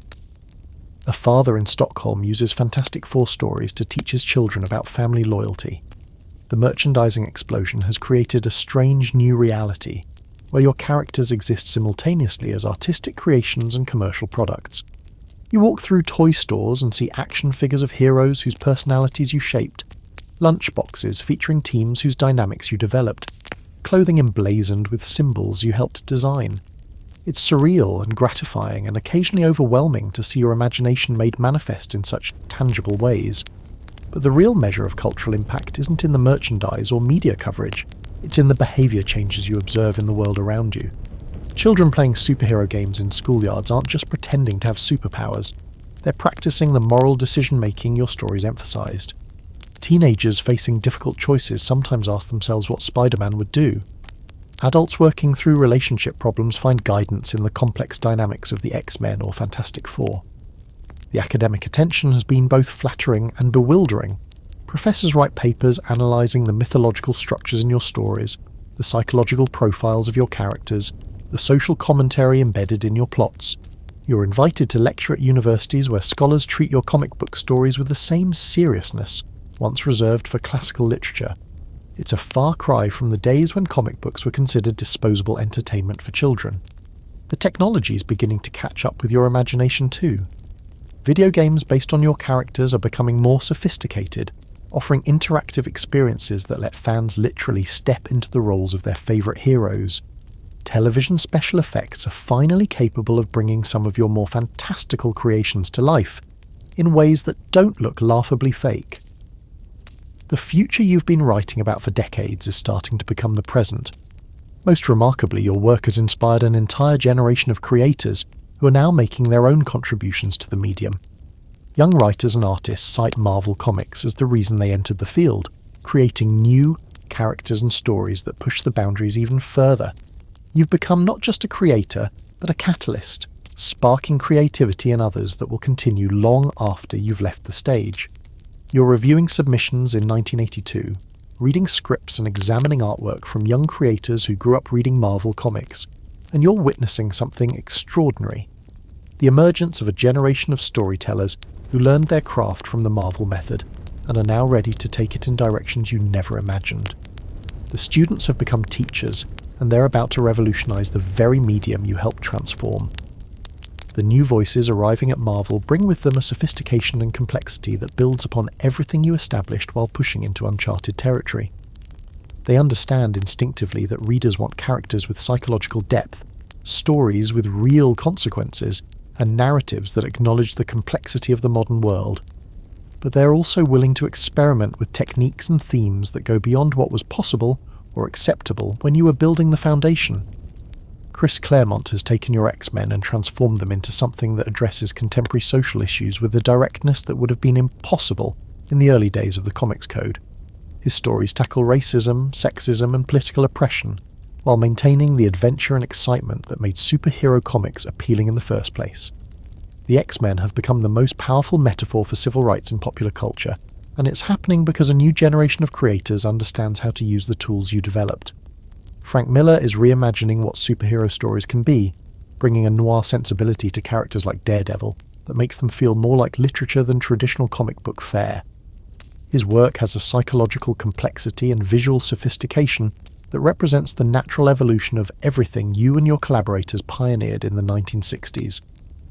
A father in Stockholm uses Fantastic Four stories to teach his children about family loyalty. The merchandising explosion has created a strange new reality, where your characters exist simultaneously as artistic creations and commercial products. You walk through toy stores and see action figures of heroes whose personalities you shaped, lunchboxes featuring teams whose dynamics you developed, clothing emblazoned with symbols you helped design. It's surreal and gratifying and occasionally overwhelming to see your imagination made manifest in such tangible ways. But the real measure of cultural impact isn't in the merchandise or media coverage. It's in the behaviour changes you observe in the world around you. Children playing superhero games in schoolyards aren't just pretending to have superpowers. They're practicing the moral decision-making your stories emphasised. Teenagers facing difficult choices sometimes ask themselves what Spider-Man would do. Adults working through relationship problems find guidance in the complex dynamics of the X-Men or Fantastic Four. The academic attention has been both flattering and bewildering. Professors write papers analysing the mythological structures in your stories, the psychological profiles of your characters, the social commentary embedded in your plots. You're invited to lecture at universities where scholars treat your comic book stories with the same seriousness once reserved for classical literature. It's a far cry from the days when comic books were considered disposable entertainment for children. The technology is beginning to catch up with your imagination too. Video games based on your characters are becoming more sophisticated, offering interactive experiences that let fans literally step into the roles of their favourite heroes. Television special effects are finally capable of bringing some of your more fantastical creations to life, in ways that don't look laughably fake. The future you've been writing about for decades is starting to become the present. Most remarkably, your work has inspired an entire generation of creators who are now making their own contributions to the medium. Young writers and artists cite Marvel Comics as the reason they entered the field, creating new characters and stories that push the boundaries even further. You've become not just a creator, but a catalyst, sparking creativity in others that will continue long after you've left the stage. You're reviewing submissions in 1982, reading scripts and examining artwork from young creators who grew up reading Marvel Comics, and you're witnessing something extraordinary. The emergence of a generation of storytellers who learned their craft from the Marvel method and are now ready to take it in directions you never imagined. The students have become teachers, and they're about to revolutionize the very medium you helped transform. The new voices arriving at Marvel bring with them a sophistication and complexity that builds upon everything you established while pushing into uncharted territory. They understand instinctively that readers want characters with psychological depth, stories with real consequences, and narratives that acknowledge the complexity of the modern world. But they're also willing to experiment with techniques and themes that go beyond what was possible or acceptable when you were building the foundation. Chris Claremont has taken your X-Men and transformed them into something that addresses contemporary social issues with a directness that would have been impossible in the early days of the Comics Code. His stories tackle racism, sexism, and political oppression, while maintaining the adventure and excitement that made superhero comics appealing in the first place. The X-Men have become the most powerful metaphor for civil rights in popular culture, and it's happening because a new generation of creators understands how to use the tools you developed. Frank Miller is reimagining what superhero stories can be, bringing a noir sensibility to characters like Daredevil that makes them feel more like literature than traditional comic book fare. His work has a psychological complexity and visual sophistication that represents the natural evolution of everything you and your collaborators pioneered in the 1960s.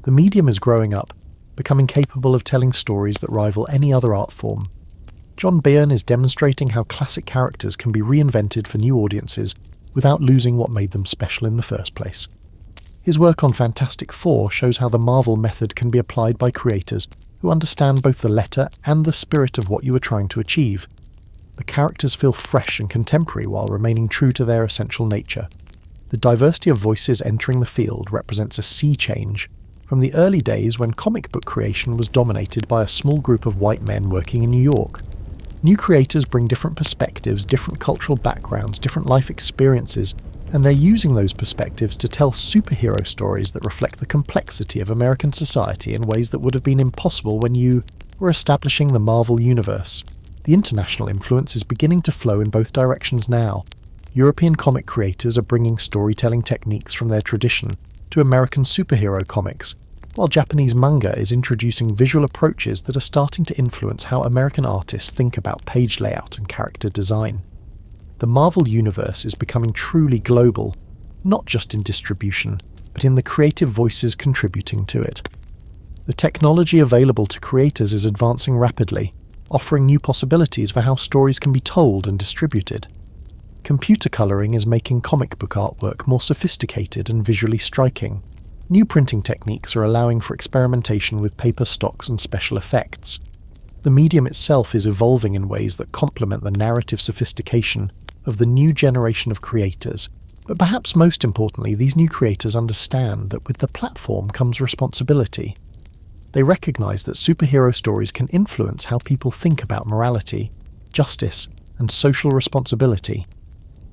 The medium is growing up, becoming capable of telling stories that rival any other art form. John Byrne is demonstrating how classic characters can be reinvented for new audiences without losing what made them special in the first place. His work on Fantastic Four shows how the Marvel method can be applied by creators who understand both the letter and the spirit of what you are trying to achieve. The characters feel fresh and contemporary while remaining true to their essential nature. The diversity of voices entering the field represents a sea change from the early days when comic book creation was dominated by a small group of white men working in New York. New creators bring different perspectives, different cultural backgrounds, different life experiences, and they're using those perspectives to tell superhero stories that reflect the complexity of American society in ways that would have been impossible when you were establishing the Marvel universe. The international influence is beginning to flow in both directions now. European comic creators are bringing storytelling techniques from their tradition to American superhero comics, while Japanese manga is introducing visual approaches that are starting to influence how American artists think about page layout and character design. The Marvel universe is becoming truly global, not just in distribution, but in the creative voices contributing to it. The technology available to creators is advancing rapidly, offering new possibilities for how stories can be told and distributed. Computer coloring is making comic book artwork more sophisticated and visually striking. New printing techniques are allowing for experimentation with paper stocks and special effects. The medium itself is evolving in ways that complement the narrative sophistication of the new generation of creators. But perhaps most importantly, these new creators understand that with the platform comes responsibility. They recognise that superhero stories can influence how people think about morality, justice, and social responsibility.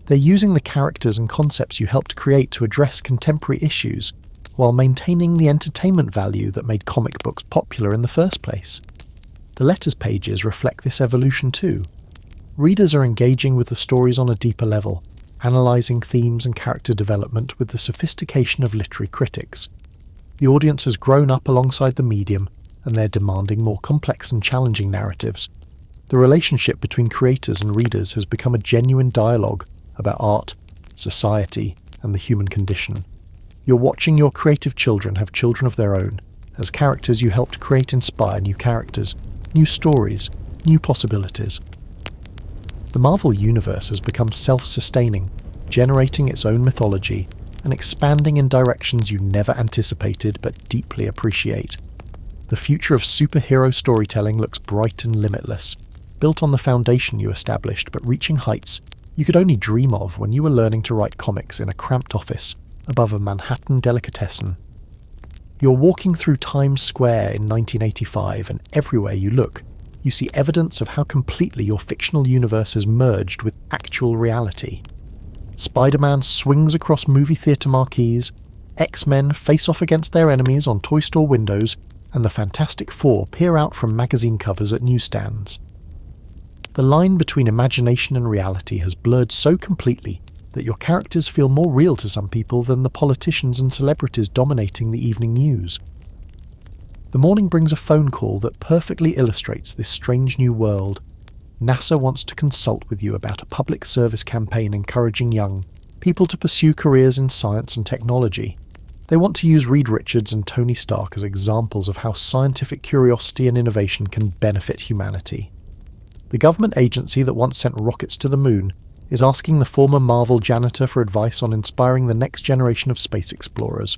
They're using the characters and concepts you helped create to address contemporary issues, while maintaining the entertainment value that made comic books popular in the first place. The letters pages reflect this evolution too. Readers are engaging with the stories on a deeper level, analysing themes and character development with the sophistication of literary critics. The audience has grown up alongside the medium, and they're demanding more complex and challenging narratives. The relationship between creators and readers has become a genuine dialogue about art, society, and the human condition. You're watching your creative children have children of their own, as characters you helped create inspire new characters, new stories, new possibilities. The Marvel Universe has become self-sustaining, generating its own mythology and expanding in directions you never anticipated but deeply appreciate. The future of superhero storytelling looks bright and limitless, built on the foundation you established but reaching heights you could only dream of when you were learning to write comics in a cramped office above a Manhattan delicatessen. You're walking through Times Square in 1985, and everywhere you look, you see evidence of how completely your fictional universe has merged with actual reality. Spider-Man swings across movie theatre marquees, X-Men face off against their enemies on toy store windows, and the Fantastic Four peer out from magazine covers at newsstands. The line between imagination and reality has blurred so completely that your characters feel more real to some people than the politicians and celebrities dominating the evening news. The morning brings a phone call that perfectly illustrates this strange new world. NASA wants to consult with you about a public service campaign encouraging young people to pursue careers in science and technology. They want to use Reed Richards and Tony Stark as examples of how scientific curiosity and innovation can benefit humanity. The government agency that once sent rockets to the moon is asking the former Marvel Janitor for advice on inspiring the next generation of space explorers.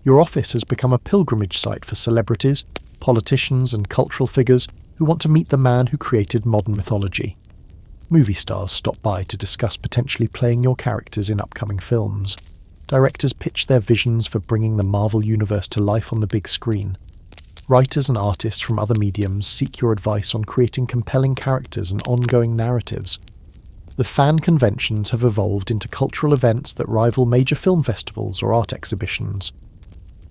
Your office has become a pilgrimage site for celebrities, politicians, and cultural figures who want to meet the man who created modern mythology. Movie stars stop by to discuss potentially playing your characters in upcoming films. Directors pitch their visions for bringing the Marvel Universe to life on the big screen. Writers and artists from other mediums seek your advice on creating compelling characters and ongoing narratives. The fan conventions have evolved into cultural events that rival major film festivals or art exhibitions.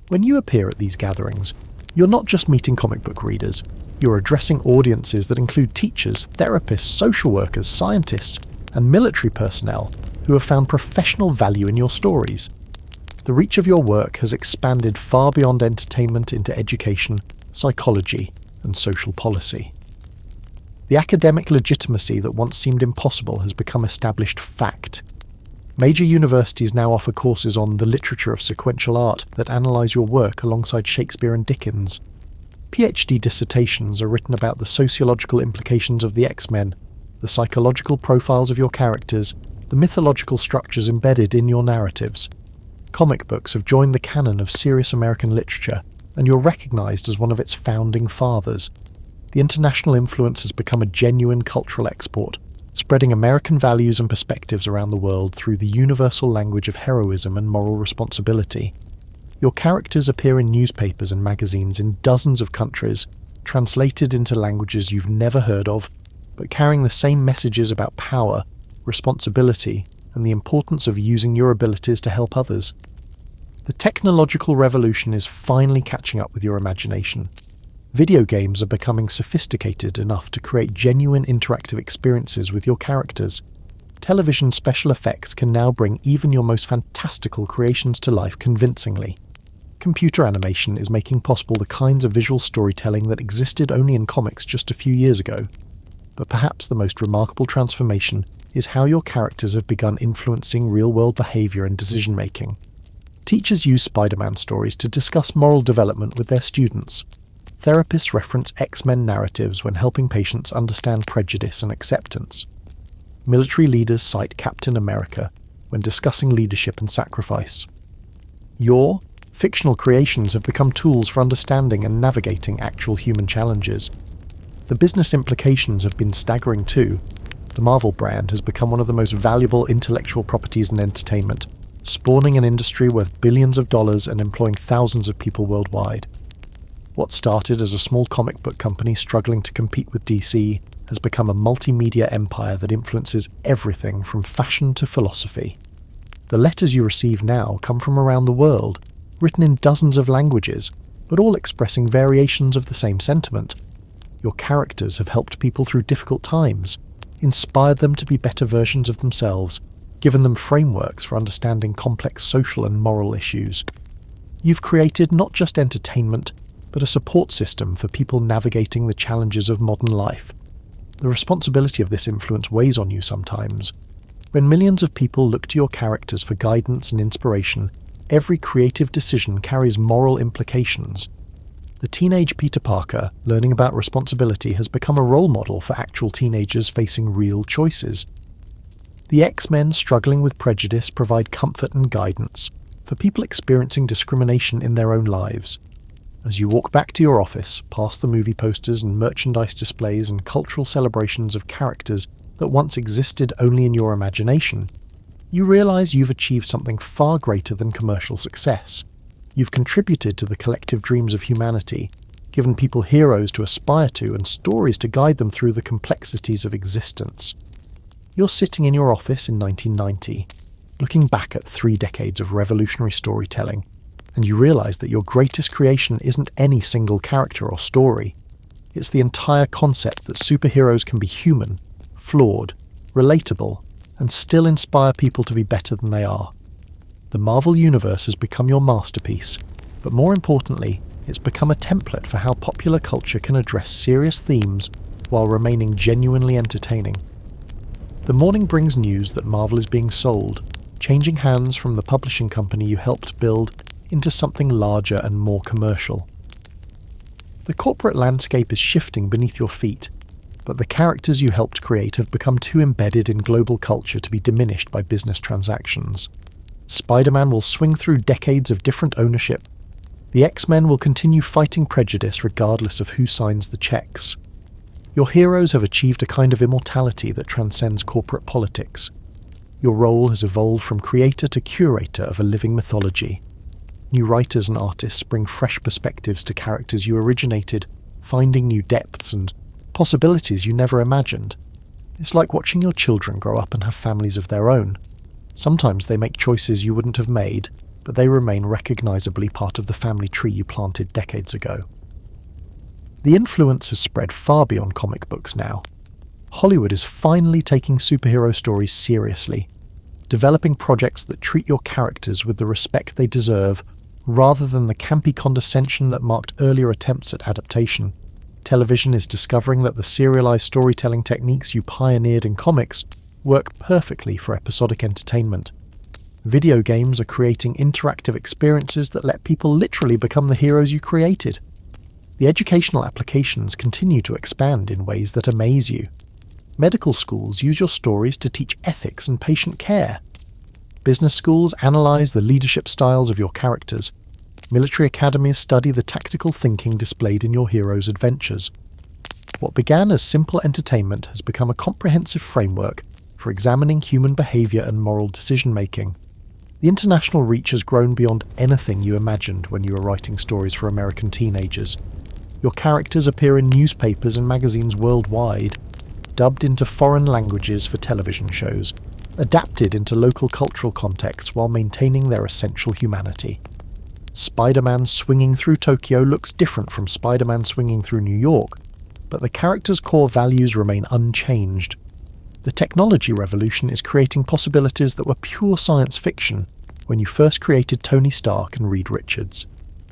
When you appear at these gatherings, you're not just meeting comic book readers, you're addressing audiences that include teachers, therapists, social workers, scientists, and military personnel who have found professional value in your stories. The reach of your work has expanded far beyond entertainment into education, psychology, and social policy. The academic legitimacy that once seemed impossible has become established fact. Major universities now offer courses on the literature of sequential art that analyse your work alongside Shakespeare and Dickens. PhD dissertations are written about the sociological implications of the X-Men, the psychological profiles of your characters, the mythological structures embedded in your narratives. Comic books have joined the canon of serious American literature, and you're recognised as one of its founding fathers. The international influence has become a genuine cultural export, spreading American values and perspectives around the world through the universal language of heroism and moral responsibility. Your characters appear in newspapers and magazines in dozens of countries, translated into languages you've never heard of, but carrying the same messages about power, responsibility, and the importance of using your abilities to help others. The technological revolution is finally catching up with your imagination. Video games are becoming sophisticated enough to create genuine interactive experiences with your characters. Television special effects can now bring even your most fantastical creations to life convincingly. Computer animation is making possible the kinds of visual storytelling that existed only in comics just a few years ago. But perhaps the most remarkable transformation is how your characters have begun influencing real-world behaviour and decision-making. Teachers use Spider-Man stories to discuss moral development with their students. Therapists reference X-Men narratives when helping patients understand prejudice and acceptance. Military leaders cite Captain America when discussing leadership and sacrifice. Your fictional creations have become tools for understanding and navigating actual human challenges. The business implications have been staggering too. The Marvel brand has become one of the most valuable intellectual properties in entertainment, spawning an industry worth billions of dollars and employing thousands of people worldwide. What started as a small comic book company struggling to compete with DC has become a multimedia empire that influences everything from fashion to philosophy. The letters you receive now come from around the world, written in dozens of languages, but all expressing variations of the same sentiment. Your characters have helped people through difficult times, inspired them to be better versions of themselves, given them frameworks for understanding complex social and moral issues. You've created not just entertainment, but a support system for people navigating the challenges of modern life. The responsibility of this influence weighs on you sometimes. When millions of people look to your characters for guidance and inspiration, every creative decision carries moral implications. The teenage Peter Parker, learning about responsibility, has become a role model for actual teenagers facing real choices. The X-Men struggling with prejudice provide comfort and guidance for people experiencing discrimination in their own lives. As you walk back to your office, past the movie posters and merchandise displays and cultural celebrations of characters that once existed only in your imagination, you realize you've achieved something far greater than commercial success. You've contributed to the collective dreams of humanity, given people heroes to aspire to and stories to guide them through the complexities of existence. You're sitting in your office in 1990, looking back at 3 decades of revolutionary storytelling, and you realize that your greatest creation isn't any single character or story. It's the entire concept that superheroes can be human, flawed, relatable, and still inspire people to be better than they are. The Marvel Universe has become your masterpiece, but more importantly, it's become a template for how popular culture can address serious themes while remaining genuinely entertaining. The morning brings news that Marvel is being sold, changing hands from the publishing company you helped build into something larger and more commercial. The corporate landscape is shifting beneath your feet, but the characters you helped create have become too embedded in global culture to be diminished by business transactions. Spider-Man will swing through decades of different ownership. The X-Men will continue fighting prejudice regardless of who signs the checks. Your heroes have achieved a kind of immortality that transcends corporate politics. Your role has evolved from creator to curator of a living mythology. New writers and artists bring fresh perspectives to characters you originated, finding new depths and possibilities you never imagined. It's like watching your children grow up and have families of their own. Sometimes they make choices you wouldn't have made, but they remain recognizably part of the family tree you planted decades ago. The influence has spread far beyond comic books now. Hollywood is finally taking superhero stories seriously, developing projects that treat your characters with the respect they deserve, rather than the campy condescension that marked earlier attempts at adaptation. Television is discovering that the serialized storytelling techniques you pioneered in comics work perfectly for episodic entertainment. Video games are creating interactive experiences that let people literally become the heroes you created. The educational applications continue to expand in ways that amaze you. Medical schools use your stories to teach ethics and patient care. Business schools analyze the leadership styles of your characters. Military academies study the tactical thinking displayed in your heroes' adventures. What began as simple entertainment has become a comprehensive framework for examining human behavior and moral decision-making. The international reach has grown beyond anything you imagined when you were writing stories for American teenagers. Your characters appear in newspapers and magazines worldwide, dubbed into foreign languages for television shows, adapted into local cultural contexts while maintaining their essential humanity. Spider-Man swinging through Tokyo looks different from Spider-Man swinging through New York, but the character's core values remain unchanged. The technology revolution is creating possibilities that were pure science fiction when you first created Tony Stark and Reed Richards.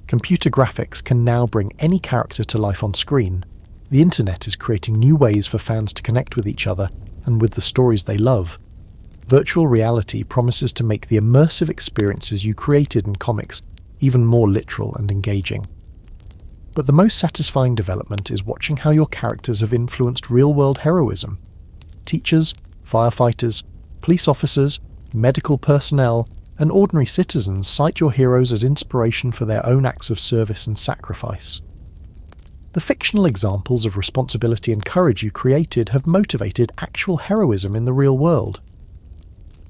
Computer graphics can now bring any character to life on screen. The internet is creating new ways for fans to connect with each other and with the stories they love. Virtual reality promises to make the immersive experiences you created in comics even more literal and engaging. But the most satisfying development is watching how your characters have influenced real-world heroism. Teachers, firefighters, police officers, medical personnel, and ordinary citizens cite your heroes as inspiration for their own acts of service and sacrifice. The fictional examples of responsibility and courage you created have motivated actual heroism in the real world.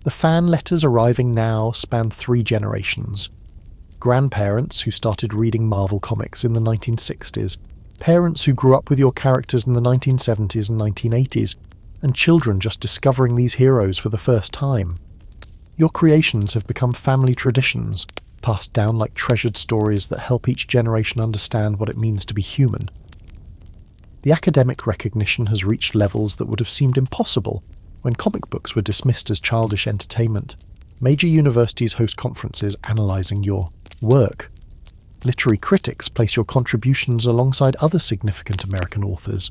The fan letters arriving now span 3 generations. Grandparents who started reading Marvel comics in the 1960s, parents who grew up with your characters in the 1970s and 1980s, and children just discovering these heroes for the first time. Your creations have become family traditions, passed down like treasured stories that help each generation understand what it means to be human. The academic recognition has reached levels that would have seemed impossible when comic books were dismissed as childish entertainment. Major universities host conferences analysing your work. Literary critics place your contributions alongside other significant American authors.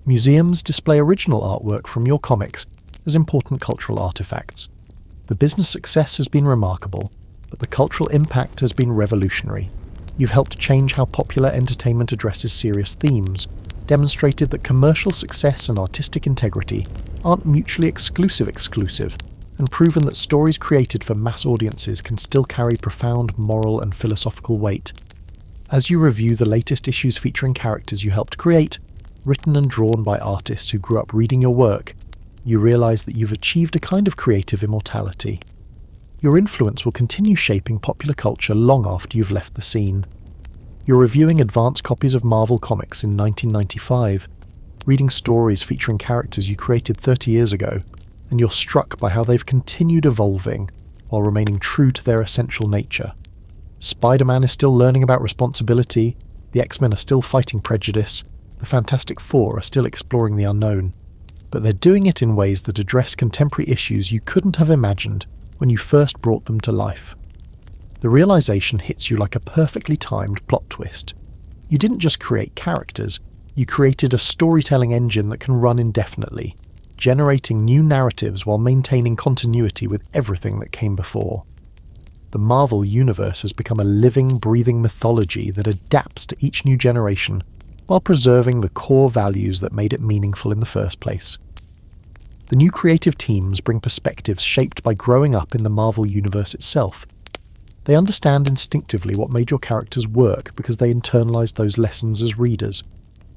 Museums display original artwork from your comics as important cultural artifacts. The business success has been remarkable, but the cultural impact has been revolutionary. You've helped change how popular entertainment addresses serious themes, demonstrated that commercial success and artistic integrity aren't mutually exclusive, and proven that stories created for mass audiences can still carry profound moral and philosophical weight. As you review the latest issues featuring characters you helped create, written and drawn by artists who grew up reading your work, you realise that you've achieved a kind of creative immortality. Your influence will continue shaping popular culture long after you've left the scene. You're reviewing advanced copies of Marvel Comics in 1995, reading stories featuring characters you created 30 years ago, and you're struck by how they've continued evolving while remaining true to their essential nature. Spider-Man is still learning about responsibility, the X-Men are still fighting prejudice, the Fantastic Four are still exploring the unknown, but they're doing it in ways that address contemporary issues you couldn't have imagined when you first brought them to life. The realization hits you like a perfectly timed plot twist. You didn't just create characters, you created a storytelling engine that can run indefinitely, generating new narratives while maintaining continuity with everything that came before. The Marvel universe has become a living, breathing mythology that adapts to each new generation while preserving the core values that made it meaningful in the first place. The new creative teams bring perspectives shaped by growing up in the Marvel universe itself. They understand instinctively what made your characters work because they internalized those lessons as readers.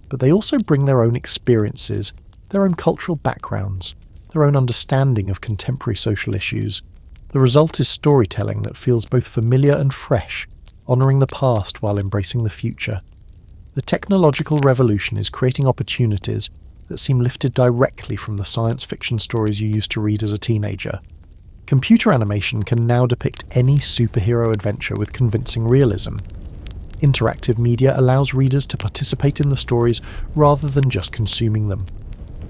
But they also bring their own experiences, their own cultural backgrounds, their own understanding of contemporary social issues. The result is storytelling that feels both familiar and fresh, honouring the past while embracing the future. The technological revolution is creating opportunities that seem lifted directly from the science fiction stories you used to read as a teenager. Computer animation can now depict any superhero adventure with convincing realism. Interactive media allows readers to participate in the stories rather than just consuming them.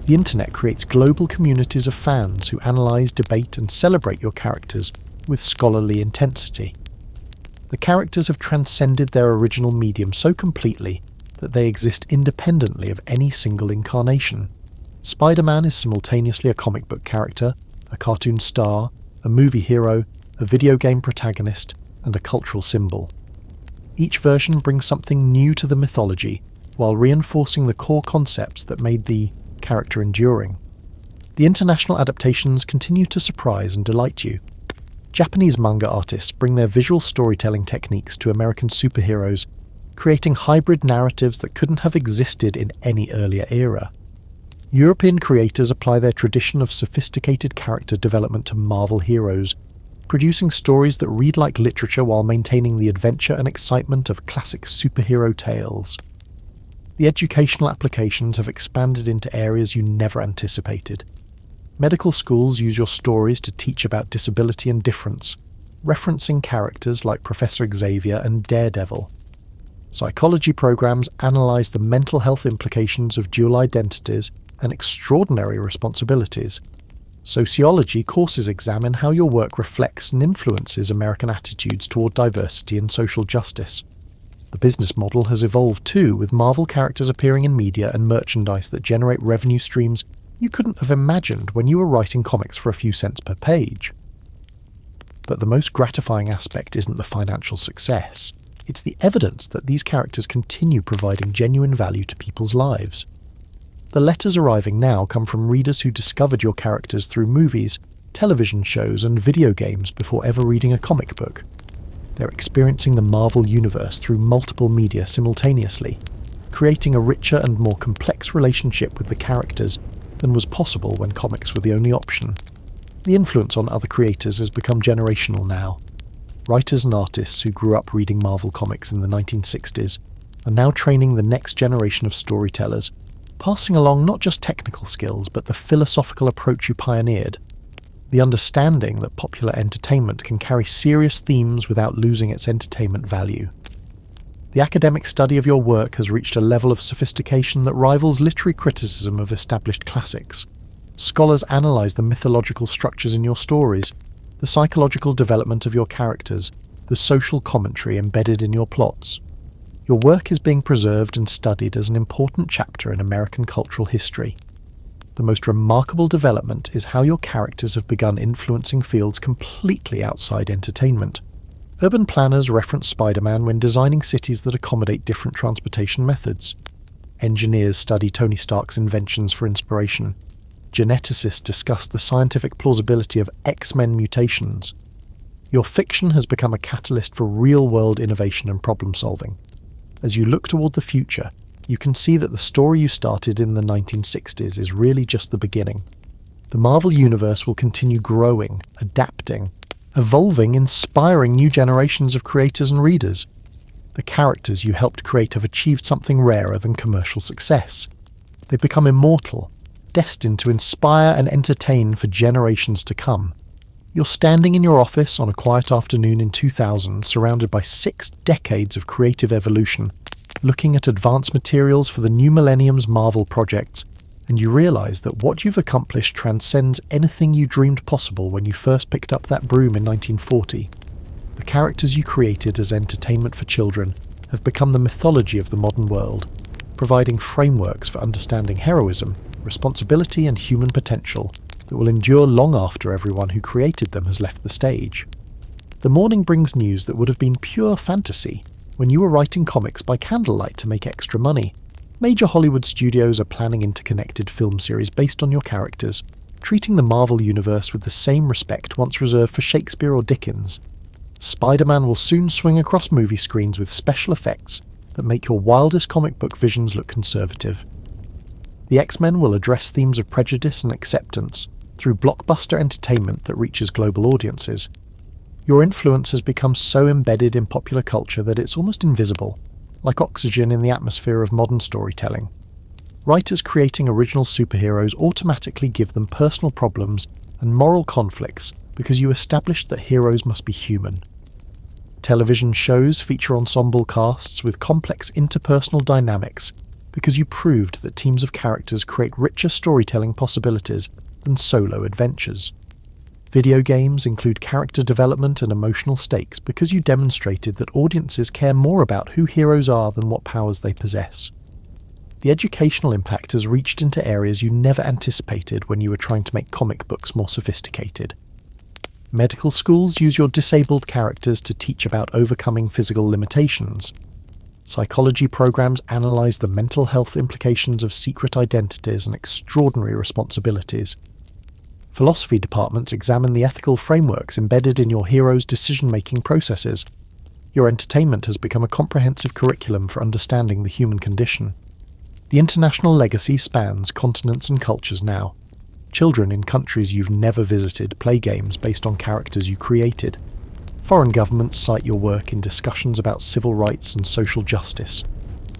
The internet creates global communities of fans who analyse, debate and celebrate your characters with scholarly intensity. The characters have transcended their original medium so completely that they exist independently of any single incarnation. Spider-Man is simultaneously a comic book character, a cartoon star, a movie hero, a video game protagonist, and a cultural symbol. Each version brings something new to the mythology, while reinforcing the core concepts that made the character enduring. The international adaptations continue to surprise and delight you. Japanese manga artists bring their visual storytelling techniques to American superheroes, creating hybrid narratives that couldn't have existed in any earlier era. European creators apply their tradition of sophisticated character development to Marvel heroes, producing stories that read like literature while maintaining the adventure and excitement of classic superhero tales. The educational applications have expanded into areas you never anticipated. Medical schools use your stories to teach about disability and difference, referencing characters like Professor Xavier and Daredevil. Psychology programs analyse the mental health implications of dual identities and extraordinary responsibilities. Sociology courses examine how your work reflects and influences American attitudes toward diversity and social justice. The business model has evolved too, with Marvel characters appearing in media and merchandise that generate revenue streams you couldn't have imagined when you were writing comics for a few cents per page. But the most gratifying aspect isn't the financial success. It's the evidence that these characters continue providing genuine value to people's lives. The letters arriving now come from readers who discovered your characters through movies, television shows and video games before ever reading a comic book. They're experiencing the Marvel universe through multiple media simultaneously. creating a richer and more complex relationship with the characters than was possible when comics were the only option. The influence on other creators has become generational now. Writers and artists who grew up reading Marvel comics in the 1960s are now training the next generation of storytellers, passing along not just technical skills but the philosophical approach you pioneered. The understanding that popular entertainment can carry serious themes without losing its entertainment value. The academic study of your work has reached a level of sophistication that rivals literary criticism of established classics. Scholars analyse the mythological structures in your stories, the psychological development of your characters, the social commentary embedded in your plots. Your work is being preserved and studied as an important chapter in American cultural history. The most remarkable development is how your characters have begun influencing fields completely outside entertainment. Urban planners reference Spider-Man when designing cities that accommodate different transportation methods. Engineers study Tony Stark's inventions for inspiration. Geneticists discuss the scientific plausibility of X-Men mutations. Your fiction has become a catalyst for real-world innovation and problem-solving. As you look toward the future, you can see that the story you started in the 1960s is really just the beginning. The Marvel Universe will continue growing, adapting, evolving, inspiring new generations of creators and readers. The characters you helped create have achieved something rarer than commercial success. They've become immortal, destined to inspire and entertain for generations to come. You're standing in your office on a quiet afternoon in 2000, surrounded by 6 decades of creative evolution, looking at advanced materials for the new millennium's Marvel projects, and you realise that what you've accomplished transcends anything you dreamed possible when you first picked up that broom in 1940. The characters you created as entertainment for children have become the mythology of the modern world, providing frameworks for understanding heroism, responsibility and human potential that will endure long after everyone who created them has left the stage. The morning brings news that would have been pure fantasy when you were writing comics by candlelight to make extra money. Major Hollywood studios are planning interconnected film series based on your characters, treating the Marvel Universe with the same respect once reserved for Shakespeare or Dickens. Spider-Man will soon swing across movie screens with special effects that make your wildest comic book visions look conservative. The X-Men will address themes of prejudice and acceptance through blockbuster entertainment that reaches global audiences. Your influence has become so embedded in popular culture that it's almost invisible, like oxygen in the atmosphere of modern storytelling. Writers creating original superheroes automatically give them personal problems and moral conflicts because you established that heroes must be human. Television shows feature ensemble casts with complex interpersonal dynamics because you proved that teams of characters create richer storytelling possibilities than solo adventures. Video games include character development and emotional stakes because you demonstrated that audiences care more about who heroes are than what powers they possess. The educational impact has reached into areas you never anticipated when you were trying to make comic books more sophisticated. Medical schools use your disabled characters to teach about overcoming physical limitations. Psychology programs analyze the mental health implications of secret identities and extraordinary responsibilities. Philosophy departments examine the ethical frameworks embedded in your heroes' decision-making processes. Your entertainment has become a comprehensive curriculum for understanding the human condition. The international legacy spans continents and cultures now. Children in countries you've never visited play games based on characters you created. Foreign governments cite your work in discussions about civil rights and social justice.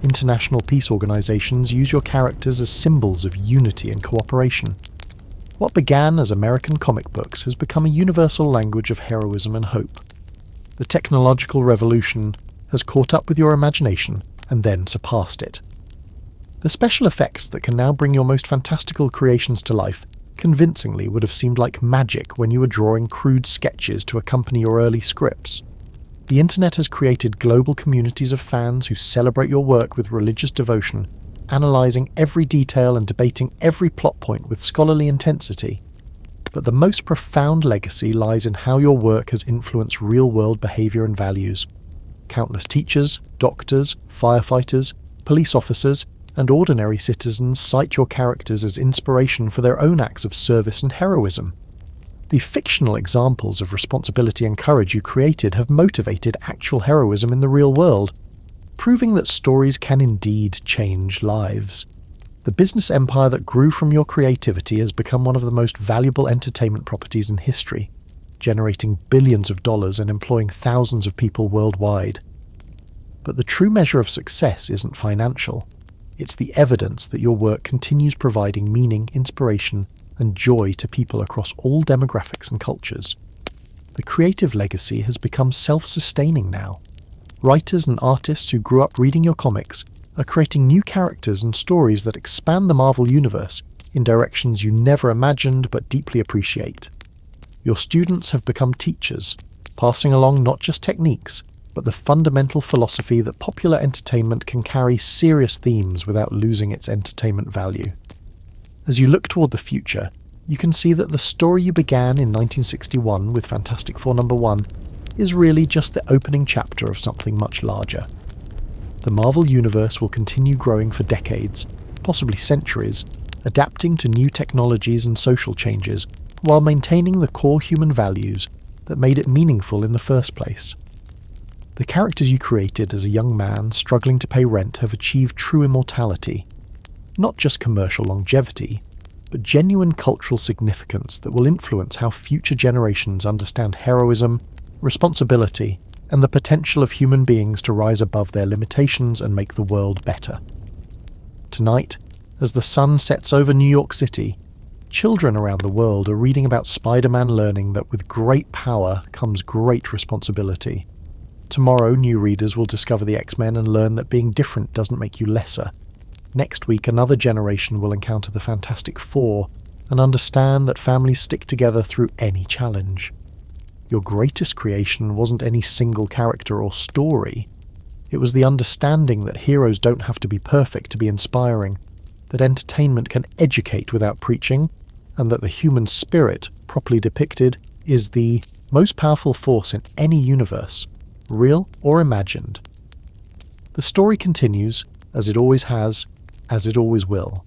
International peace organizations use your characters as symbols of unity and cooperation. What began as American comic books has become a universal language of heroism and hope. The technological revolution has caught up with your imagination and then surpassed it. The special effects that can now bring your most fantastical creations to life convincingly would have seemed like magic when you were drawing crude sketches to accompany your early scripts. The internet has created global communities of fans who celebrate your work with religious devotion, analysing every detail and debating every plot point with scholarly intensity. But the most profound legacy lies in how your work has influenced real-world behaviour and values. Countless teachers, doctors, firefighters, police officers, and ordinary citizens cite your characters as inspiration for their own acts of service and heroism. The fictional examples of responsibility and courage you created have motivated actual heroism in the real world. proving that stories can indeed change lives. The business empire that grew from your creativity has become one of the most valuable entertainment properties in history, generating billions of dollars and employing thousands of people worldwide. But the true measure of success isn't financial. It's the evidence that your work continues providing meaning, inspiration, and joy to people across all demographics and cultures. The creative legacy has become self-sustaining now. Writers and artists who grew up reading your comics are creating new characters and stories that expand the Marvel Universe in directions you never imagined but deeply appreciate. Your students have become teachers, passing along not just techniques, but the fundamental philosophy that popular entertainment can carry serious themes without losing its entertainment value. As you look toward the future, you can see that the story you began in 1961 with Fantastic Four #1 is really just the opening chapter of something much larger. The Marvel Universe will continue growing for decades, possibly centuries, adapting to new technologies and social changes, while maintaining the core human values that made it meaningful in the first place. The characters you created as a young man struggling to pay rent have achieved true immortality. Not just commercial longevity, but genuine cultural significance that will influence how future generations understand heroism, responsibility, and the potential of human beings to rise above their limitations and make the world better. Tonight, as the sun sets over New York City, children around the world are reading about Spider-Man learning that with great power comes great responsibility. Tomorrow, new readers will discover the X-Men and learn that being different doesn't make you lesser. Next week, another generation will encounter the Fantastic Four and understand that families stick together through any challenge. Your greatest creation wasn't any single character or story. It was the understanding that heroes don't have to be perfect to be inspiring, that entertainment can educate without preaching, and that the human spirit, properly depicted, is the most powerful force in any universe, real or imagined. The story continues, as it always has, as it always will.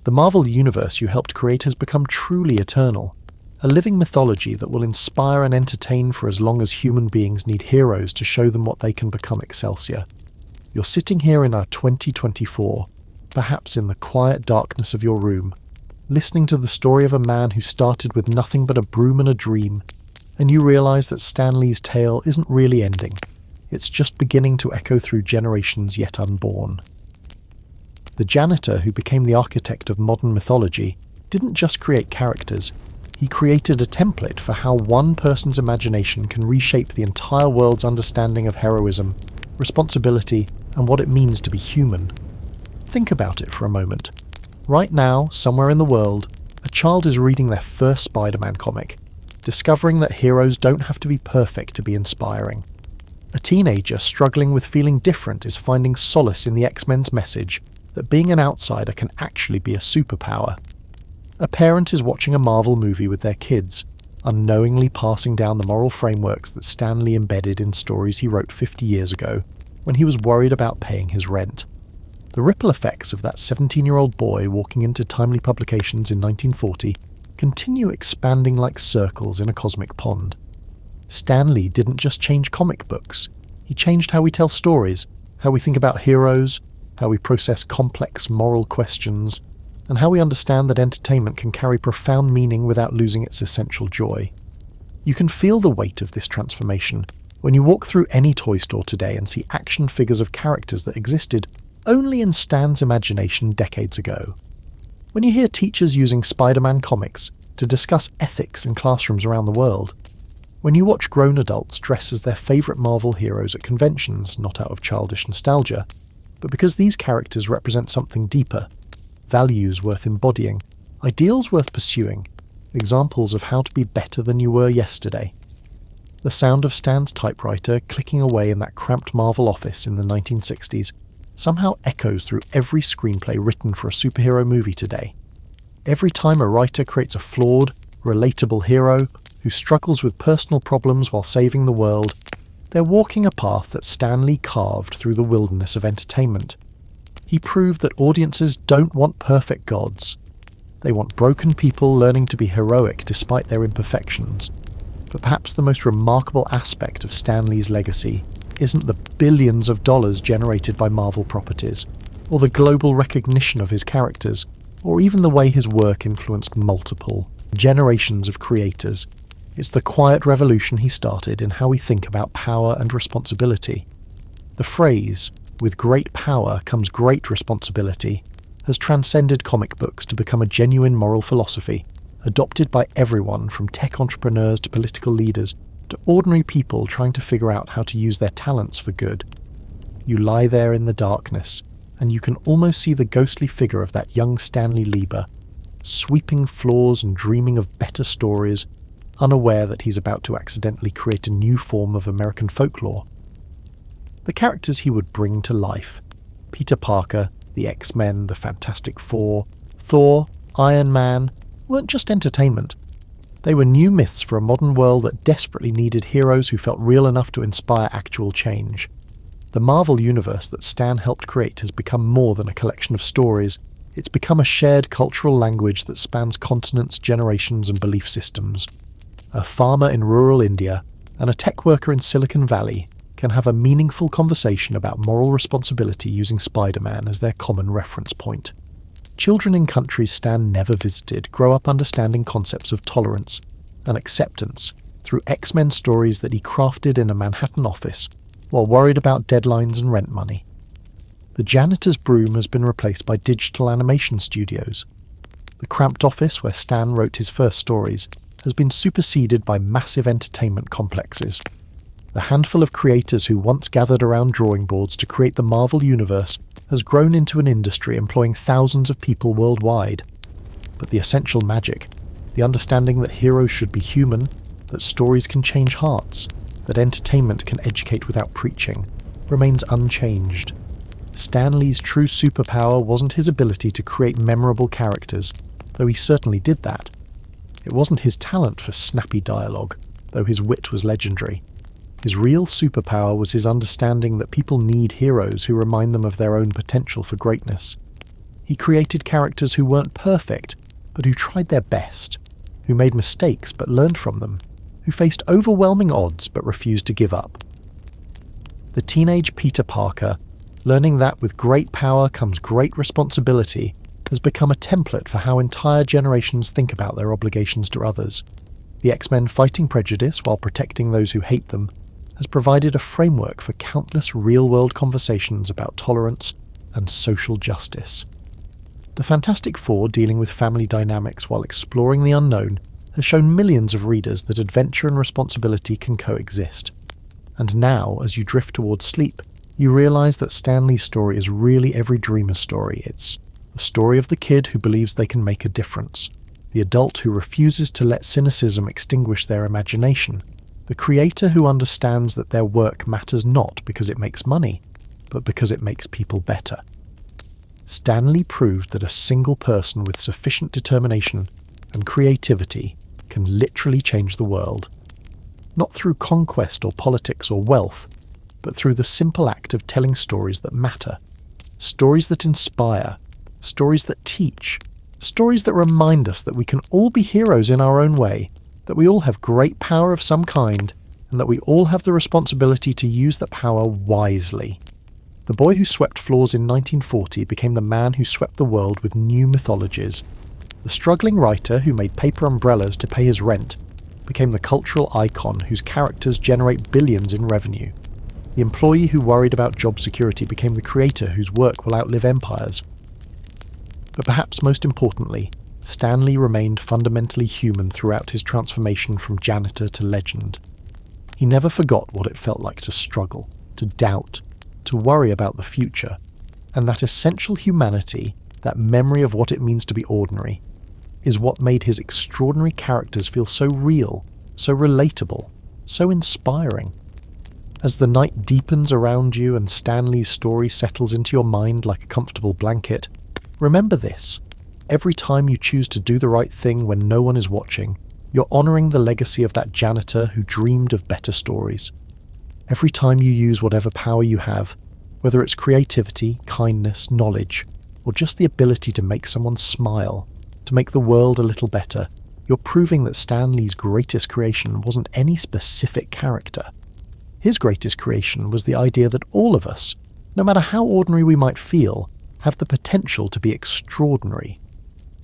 The Marvel Universe you helped create has become truly eternal, a living mythology that will inspire and entertain for as long as human beings need heroes to show them what they can become. Excelsior. You're sitting here in our 2024, perhaps in the quiet darkness of your room, listening to the story of a man who started with nothing but a broom and a dream, and you realise that Stanlee's tale isn't really ending. It's just beginning to echo through generations yet unborn. The janitor who became the architect of modern mythology didn't just create characters, he created a template for how one person's imagination can reshape the entire world's understanding of heroism, responsibility, and what it means to be human. Think about it for a moment. Right now, somewhere in the world, a child is reading their first Spider-Man comic, discovering that heroes don't have to be perfect to be inspiring. A teenager struggling with feeling different is finding solace in the X-Men's message that being an outsider can actually be a superpower. A parent is watching a Marvel movie with their kids, unknowingly passing down the moral frameworks that Stanlee embedded in stories he wrote 50 years ago, when he was worried about paying his rent. The ripple effects of that 17-year-old boy walking into timely publications in 1940 continue expanding like circles in a cosmic pond. Stanlee didn't just change comic books, he changed how we tell stories, how we think about heroes, how we process complex moral questions, and how we understand that entertainment can carry profound meaning without losing its essential joy. You can feel the weight of this transformation when you walk through any toy store today and see action figures of characters that existed only in Stan's imagination decades ago. When you hear teachers using Spider-Man comics to discuss ethics in classrooms around the world, when you watch grown adults dress as their favourite Marvel heroes at conventions, not out of childish nostalgia, but because these characters represent something deeper, values worth embodying, ideals worth pursuing, examples of how to be better than you were yesterday. The sound of Stan's typewriter clicking away in that cramped Marvel office in the 1960s somehow echoes through every screenplay written for a superhero movie today. Every time a writer creates a flawed, relatable hero who struggles with personal problems while saving the world, they're walking a path that Stanlee carved through the wilderness of entertainment. He proved that audiences don't want perfect gods. They want broken people learning to be heroic despite their imperfections. But perhaps the most remarkable aspect of Stanlee's legacy isn't the billions of dollars generated by Marvel properties, or the global recognition of his characters, or even the way his work influenced multiple generations of creators. It's the quiet revolution he started in how we think about power and responsibility. The phrase, "with great power comes great responsibility," has transcended comic books to become a genuine moral philosophy, adopted by everyone from tech entrepreneurs to political leaders to ordinary people trying to figure out how to use their talents for good. You lie there in the darkness, and you can almost see the ghostly figure of that young Stanlee Lieber, sweeping floors and dreaming of better stories, unaware that he's about to accidentally create a new form of American folklore. The characters he would bring to life, Peter Parker, the X-Men, the Fantastic Four, Thor, Iron Man, weren't just entertainment. They were new myths for a modern world that desperately needed heroes who felt real enough to inspire actual change. The Marvel universe that Stan helped create has become more than a collection of stories. It's become a shared cultural language that spans continents, generations, and belief systems. A farmer in rural India and a tech worker in Silicon Valley can have a meaningful conversation about moral responsibility using Spider-Man as their common reference point. Children in countries Stan never visited grow up understanding concepts of tolerance and acceptance through X-Men stories that he crafted in a Manhattan office while worried about deadlines and rent money. The janitor's broom has been replaced by digital animation studios. The cramped office where Stan wrote his first stories has been superseded by massive entertainment complexes. The handful of creators who once gathered around drawing boards to create the Marvel Universe has grown into an industry employing thousands of people worldwide. But the essential magic, the understanding that heroes should be human, that stories can change hearts, that entertainment can educate without preaching, remains unchanged. Stan Lee's true superpower wasn't his ability to create memorable characters, though he certainly did that. It wasn't his talent for snappy dialogue, though his wit was legendary. His real superpower was his understanding that people need heroes who remind them of their own potential for greatness. He created characters who weren't perfect, but who tried their best, who made mistakes but learned from them, who faced overwhelming odds but refused to give up. The teenage Peter Parker, learning that with great power comes great responsibility, has become a template for how entire generations think about their obligations to others. The X-Men fighting prejudice while protecting those who hate them has provided a framework for countless real-world conversations about tolerance and social justice. The Fantastic Four dealing with family dynamics while exploring the unknown has shown millions of readers that adventure and responsibility can coexist. And now, as you drift towards sleep, you realise that Stan Lee's story is really every dreamer's story. It's the story of the kid who believes they can make a difference, the adult who refuses to let cynicism extinguish their imagination, the creator who understands that their work matters not because it makes money, but because it makes people better. Stan Lee proved that a single person with sufficient determination and creativity can literally change the world. Not through conquest or politics or wealth, but through the simple act of telling stories that matter. Stories that inspire, stories that teach, stories that remind us that we can all be heroes in our own way, that we all have great power of some kind, and that we all have the responsibility to use that power wisely. The boy who swept floors in 1940 became the man who swept the world with new mythologies. The struggling writer who made paper umbrellas to pay his rent became the cultural icon whose characters generate billions in revenue. The employee who worried about job security became the creator whose work will outlive empires. But perhaps most importantly, Stan Lee remained fundamentally human throughout his transformation from janitor to legend. He never forgot what it felt like to struggle, to doubt, to worry about the future, and that essential humanity, that memory of what it means to be ordinary, is what made his extraordinary characters feel so real, so relatable, so inspiring. As the night deepens around you and Stan Lee's story settles into your mind like a comfortable blanket, remember this. Every time you choose to do the right thing when no one is watching, you're honouring the legacy of that janitor who dreamed of better stories. Every time you use whatever power you have, whether it's creativity, kindness, knowledge, or just the ability to make someone smile, to make the world a little better, you're proving that Stan Lee's greatest creation wasn't any specific character. His greatest creation was the idea that all of us, no matter how ordinary we might feel, have the potential to be extraordinary.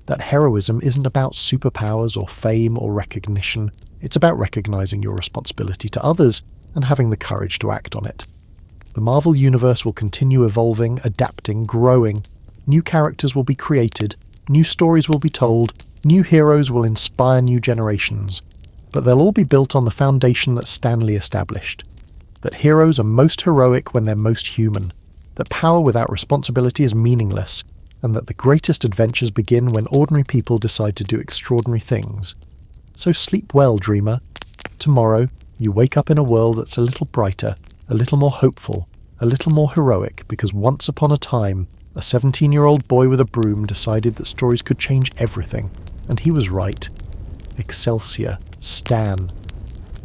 That heroism isn't about superpowers or fame or recognition, it's about recognizing your responsibility to others and having the courage to act on it. The Marvel Universe will continue evolving, adapting, growing. New characters will be created, new stories will be told, new heroes will inspire new generations. But they'll all be built on the foundation that Stanlee established. That heroes are most heroic when they're most human. That power without responsibility is meaningless, and that the greatest adventures begin when ordinary people decide to do extraordinary things. So sleep well, dreamer. Tomorrow, you wake up in a world that's a little brighter, a little more hopeful, a little more heroic, because once upon a time, a 17-year-old boy with a broom decided that stories could change everything, and he was right. Excelsior, Stan.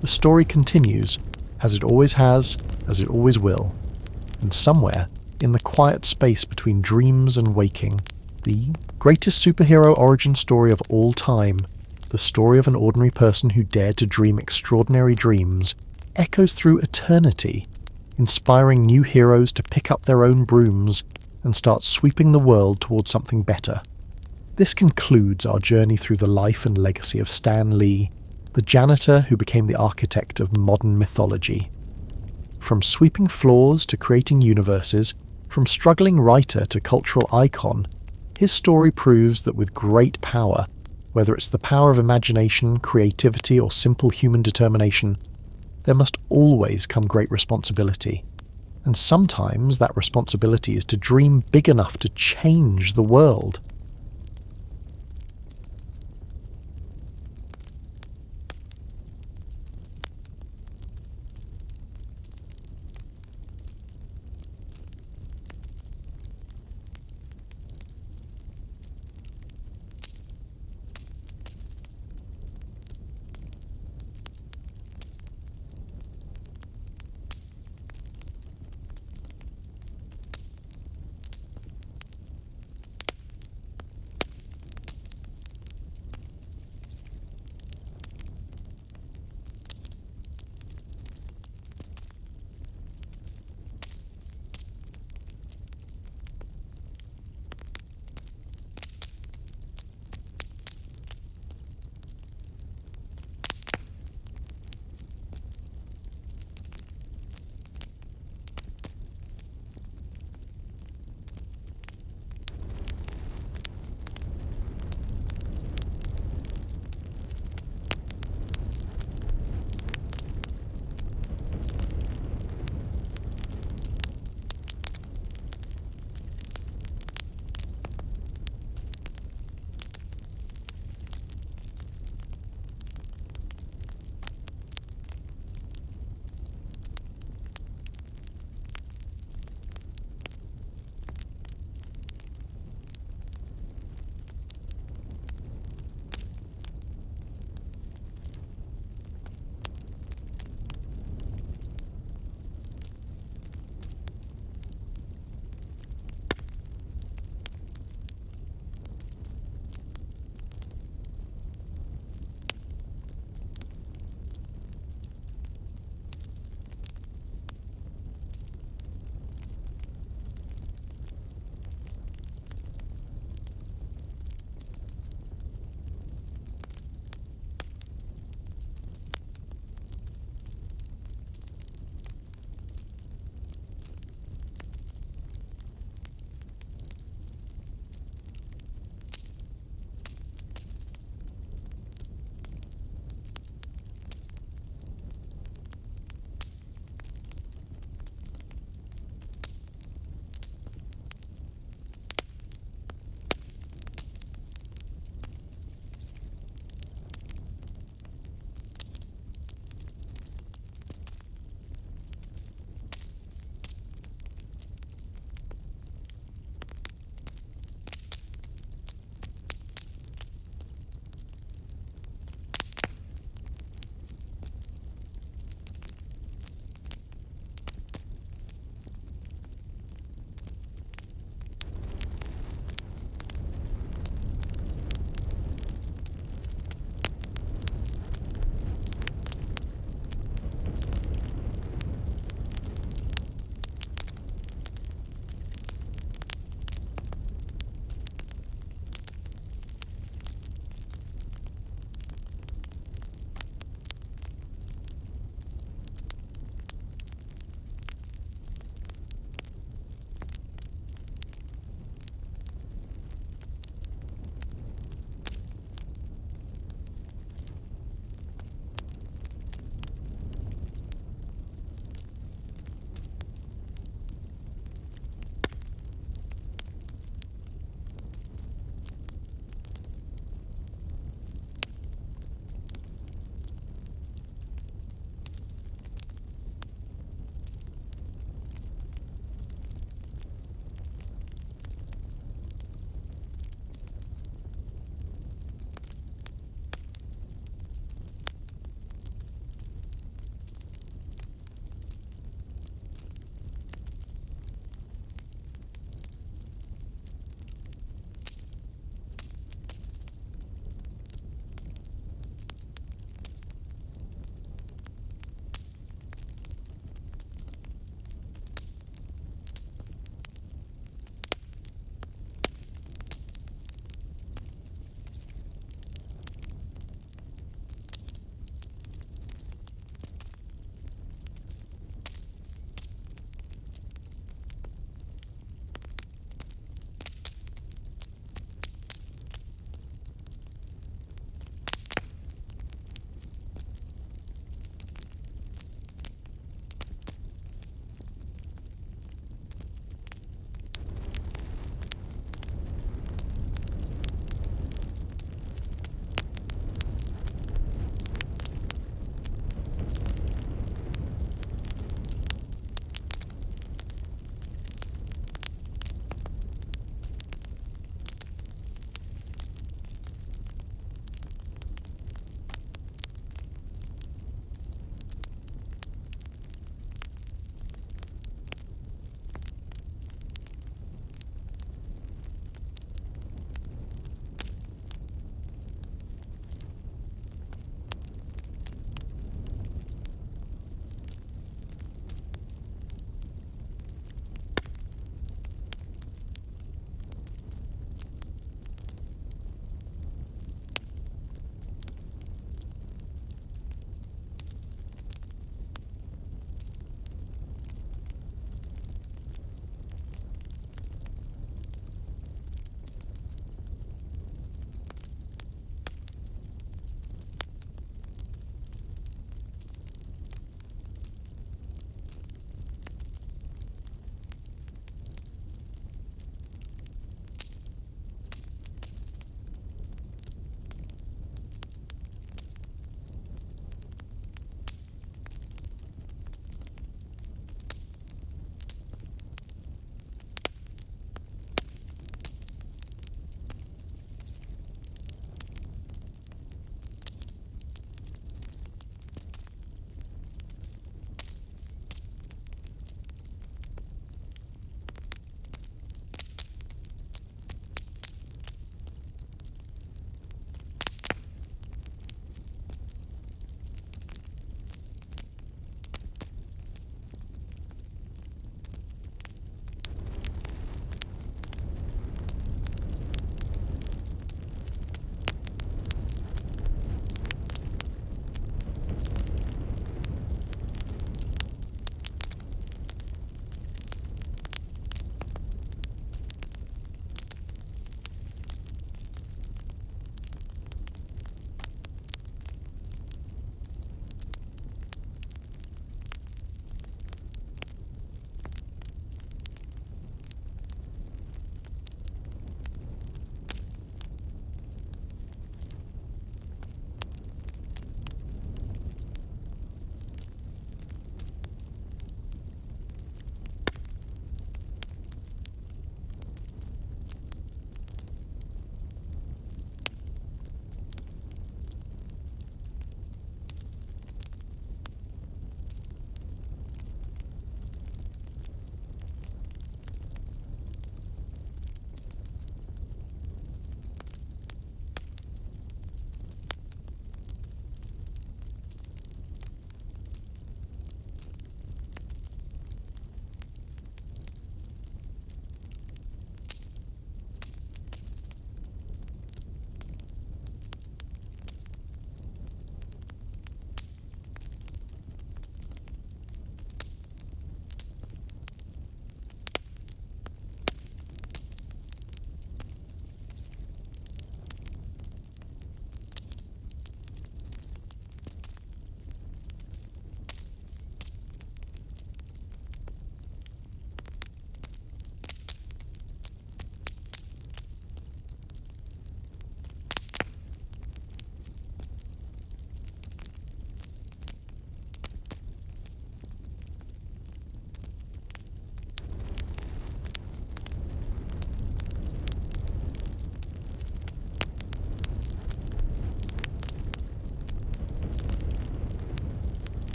The story continues, as it always has, as it always will. And somewhere, in the quiet space between dreams and waking, the greatest superhero origin story of all time, the story of an ordinary person who dared to dream extraordinary dreams, echoes through eternity, inspiring new heroes to pick up their own brooms and start sweeping the world towards something better. This concludes our journey through the life and legacy of Stanlee, the janitor who became the architect of modern mythology. From sweeping floors to creating universes, from struggling writer to cultural icon, his story proves that with great power, whether it's the power of imagination, creativity, or simple human determination, there must always come great responsibility. And sometimes that responsibility is to dream big enough to change the world.